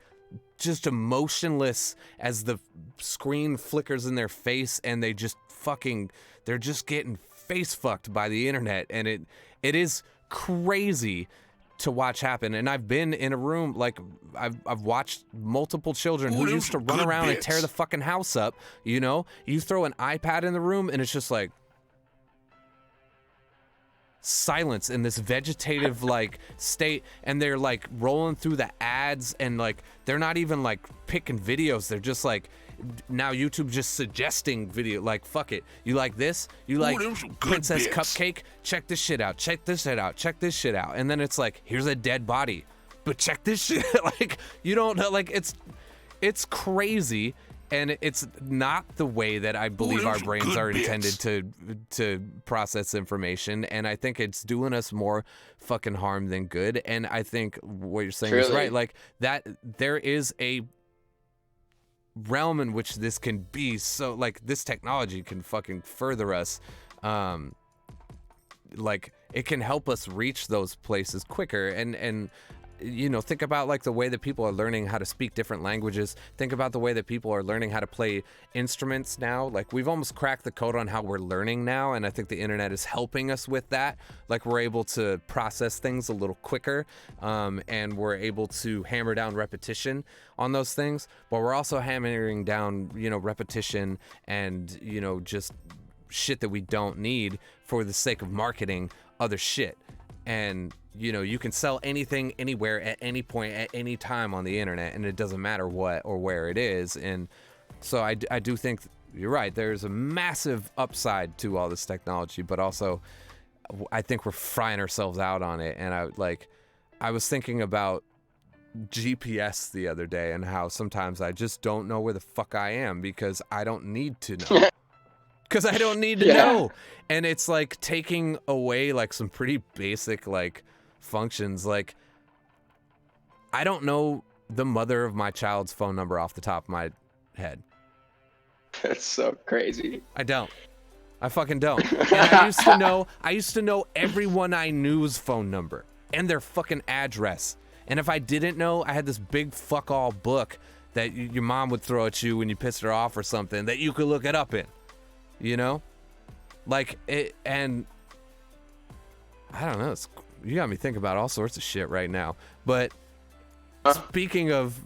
just emotionless as the screen flickers in their face, and they just fucking, they're just getting face fucked by the internet, and it is crazy to watch happen. And I've been in a room, like I've watched multiple children who used to run around and tear the fucking house up. You throw an iPad in the room, and it's just like silence in this vegetative like state, and they're like rolling through the ads, and like they're not even like picking videos, they're just like, now YouTube just suggesting video, like, fuck it, you like this, you like Princess Cupcake, check this shit out, check this shit out, check this shit out, and then it's like, here's a dead body, but check this shit. Like, you don't know, like, it's crazy. And it's not the way that I believe our brains are intended to process information. And I think it's doing us more fucking harm than good. And I think what you're saying is right. Like, that there is a realm in which this can be so, like, this technology can fucking further us. Like, it can help us reach those places quicker. And think about like the way that people are learning how to speak different languages. Think about the way that people are learning how to play instruments now. Like, we've almost cracked the code on how we're learning now, and I think the internet is helping us with that. Like, we're able to process things a little quicker, and we're able to hammer down repetition on those things, but we're also hammering down, repetition and, just shit that we don't need for the sake of marketing other shit. And you can sell anything anywhere at any point at any time on the internet, and it doesn't matter what or where it is. And so I do think you're right, there's a massive upside to all this technology, but also I think we're frying ourselves out on it. And I was thinking about GPS the other day, and how sometimes I just don't know where the fuck I am because I don't need to know. because I don't need to know. And it's like taking away like some pretty basic like functions. Like, I don't know the mother of my child's phone number off the top of my head. That's so crazy. I don't. I fucking don't. And I used to know everyone I knew's phone number and their fucking address. And if I didn't know, I had this big fuck all book that your mom would throw at you when you pissed her off or something that you could look it up in, you know? Like, it, and I don't know, you got me thinking about all sorts of shit right now. But speaking of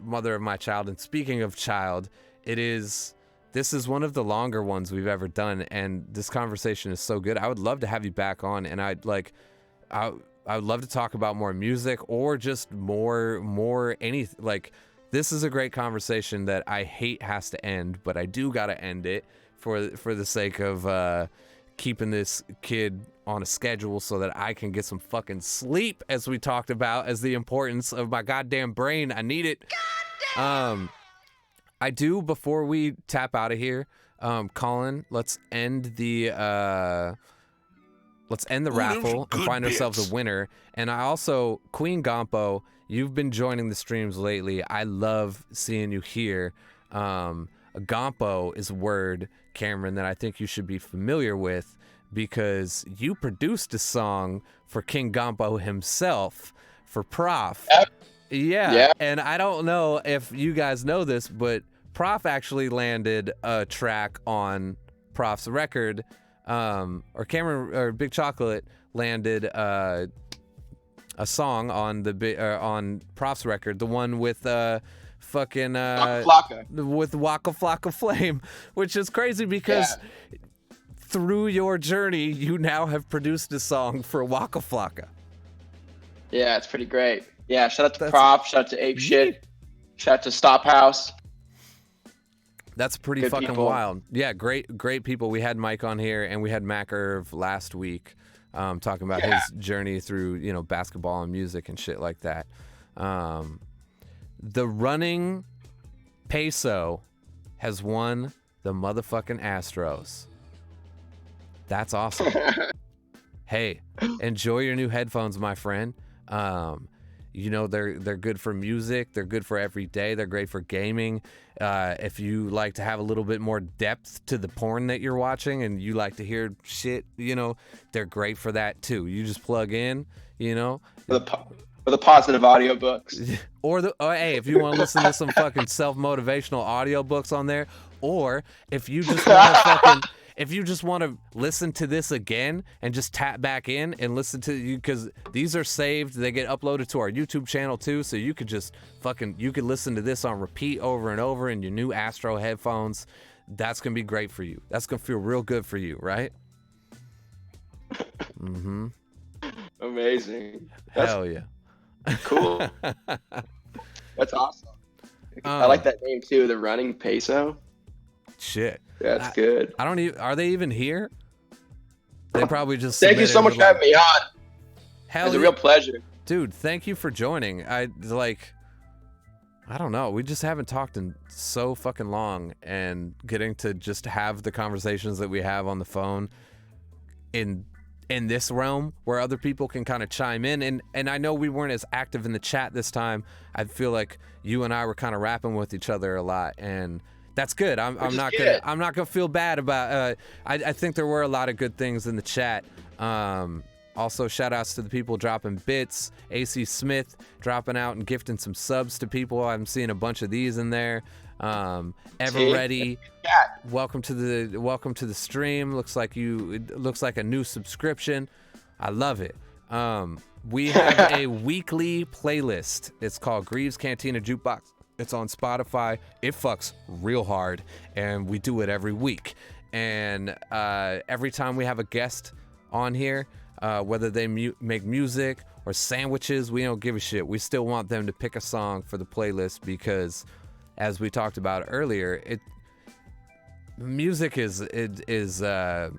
mother of my child, and speaking of child, this is one of the longer ones we've ever done, and this conversation is so good. I would love to have you back on, and I would love to talk about more music or just more anything. Like, this is a great conversation that I hate has to end, but I do gotta end it for the sake of keeping this kid on a schedule so that I can get some fucking sleep, as we talked about, as the importance of my goddamn brain. I need it. I do, before we tap out of here, Colin, let's end the raffle and find ourselves a winner. And I also, Queen Gompo, you've been joining the streams lately. I love seeing you here. Gompo is a word, Cameron, that I think you should be familiar with, because you produced a song for King Gompo himself, for Prof. Yeah, and I don't know if you guys know this, but Prof actually landed a track on Prof's record, or Cameron or Big Chocolate landed a song on on Prof's record, the one with fucking Waka Flocka. with Waka Flocka Flame, which is crazy because through your journey, you now have produced a song for Waka Flocka. Yeah, it's pretty great. Yeah, shout out to Prof, shout out to Ape Shit, shout out to Stop House. That's pretty Good fucking people. wild. Yeah, great people. We had Mike on here, and we had Mac Irv last week, talking about his journey through, basketball and music and shit like that. The running peso has won the motherfucking Astros. That's awesome. Hey, enjoy your new headphones, my friend. They're good for music. They're good for every day. They're great for gaming. If you like to have a little bit more depth to the porn that you're watching and you like to hear shit, they're great for that too. You just plug in, For the positive audiobooks. or hey, if you want to listen to some fucking self-motivational audiobooks on there, or if you just want to if you just want to listen to this again and just tap back in and listen to you, because these are saved, they get uploaded to our YouTube channel too, so you could just you could listen to this on repeat over and over in your new Astro headphones. That's gonna be great for you. That's gonna feel real good for you, right? Mm-hmm. Amazing. Hell yeah. Cool. That's awesome. I like that name too, the running peso. Shit. That's good. I don't even. Are they even here? They probably just. Thank you so much for having me on. Hell, it's a real pleasure, dude. Thank you for joining. I don't know. We just haven't talked in so fucking long, and getting to just have the conversations that we have on the phone in this realm where other people can kind of chime in, and I know we weren't as active in the chat this time. I feel like you and I were kind of rapping with each other a lot, and that's good. I'm not gonna feel bad about. I think there were a lot of good things in the chat. Also, shout outs to the people dropping bits. AC Smith dropping out and gifting some subs to people. I'm seeing a bunch of these in there. Ever Ready, welcome to the stream. Looks like a new subscription. I love it. We have a weekly playlist. It's called Greaves Cantina Jukebox. It's on Spotify. It fucks real hard, and we do it every week. And every time we have a guest on here, whether they make music or sandwiches, we don't give a shit. We still want them to pick a song for the playlist because, as we talked about earlier, music is it's a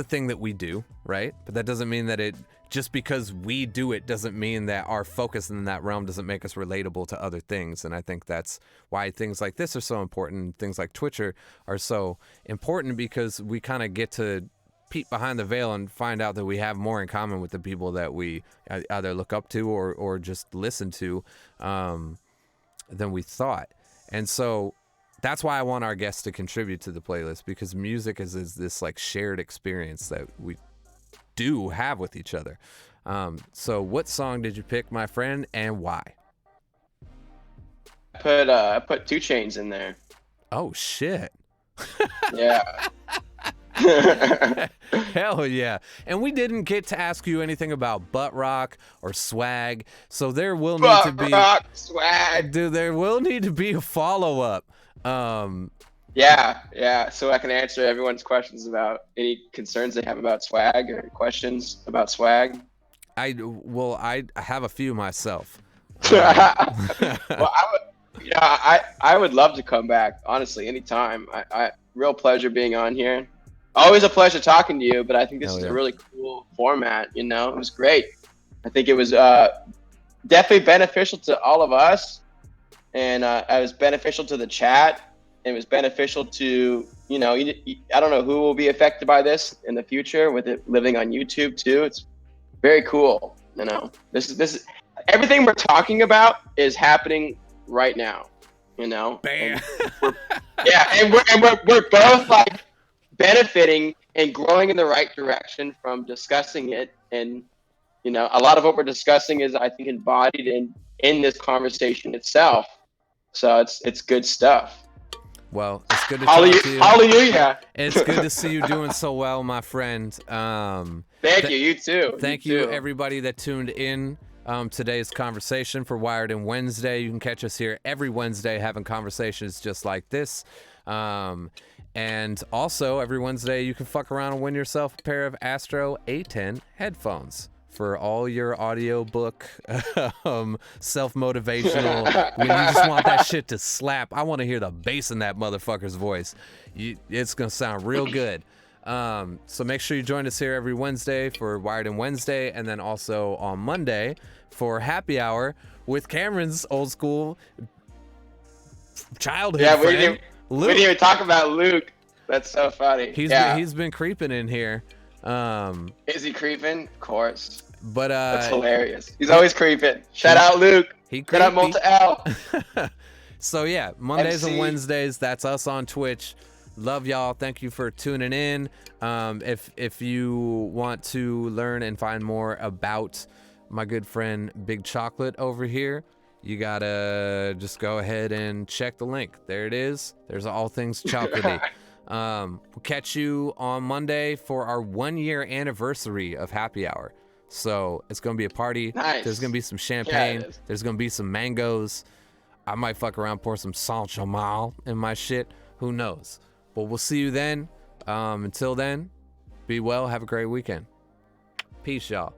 thing that we do, right? But that doesn't mean that it just because we do it doesn't mean that our focus in that realm doesn't make us relatable to other things. And I think that's why things like this are so important. Things like Twitch are so important, because we kind of get to peek behind the veil and find out that we have more in common with the people that we either look up to or just listen to than we thought. And so that's why I want our guests to contribute to the playlist, because music is this like shared experience that we do have with each other. So what song did you pick, my friend, and why? I put 2 Chainz in there. Oh shit. Yeah. Hell yeah. And we didn't get to ask you anything about butt rock or swag, so there will need to be rock, swag. Dude, there will need to be a follow-up. Yeah, so I can answer everyone's questions about any concerns they have about swag or questions about swag. I have a few myself. Well, I would love to come back, honestly, anytime. I real pleasure being on here. Always a pleasure talking to you, but I think this is a really cool format, you know? It was great. I think it was definitely beneficial to all of us, and it was beneficial to the chat. It was beneficial to, you know, I don't know who will be affected by this in the future with it living on YouTube too. It's very cool, you know. This is everything we're talking about is happening right now, you know. Bam. And we're both like benefiting and growing in the right direction from discussing it. And you know, a lot of what we're discussing is, I think, embodied in this conversation itself. So it's good stuff. Well, it's good to talk to you. Hallelujah. It's good to see you doing so well, my friend. Thank you. You too. Thank you, everybody that tuned in today's conversation for Wired in Wednesday. You can catch us here every Wednesday having conversations just like this. And also, every Wednesday, you can fuck around and win yourself a pair of Astro A10 headphones for all your audiobook self-motivational. When you just want that shit to slap. I want to hear the bass in that motherfucker's voice. It's going to sound real good. So make sure you join us here every Wednesday for Wired in Wednesday, and then also on Monday for Happy Hour with Cameron's old school childhood friend, Luke. We didn't even talk about Luke. That's so funny. He's been creeping in here. Is he creeping? Of course. But that's hilarious. He's always creeping. Shout out Luke. Shout out Malta L. So yeah, Mondays MC. and Wednesdays, that's us on Twitch. Love y'all. Thank you for tuning in. If you want to learn and find more about my good friend Big Chocolate over here, you gotta just go ahead and check the link. There it is. There's all things chocolatey. We'll catch you on Monday for our 1-year anniversary of Happy Hour. So it's gonna be a party. Nice. There's gonna be some champagne. Yeah, there's gonna be some mangoes. I might fuck around, pour some Saint Jamal in my shit. Who knows? But we'll see you then. Until then, be well. Have a great weekend. Peace, y'all.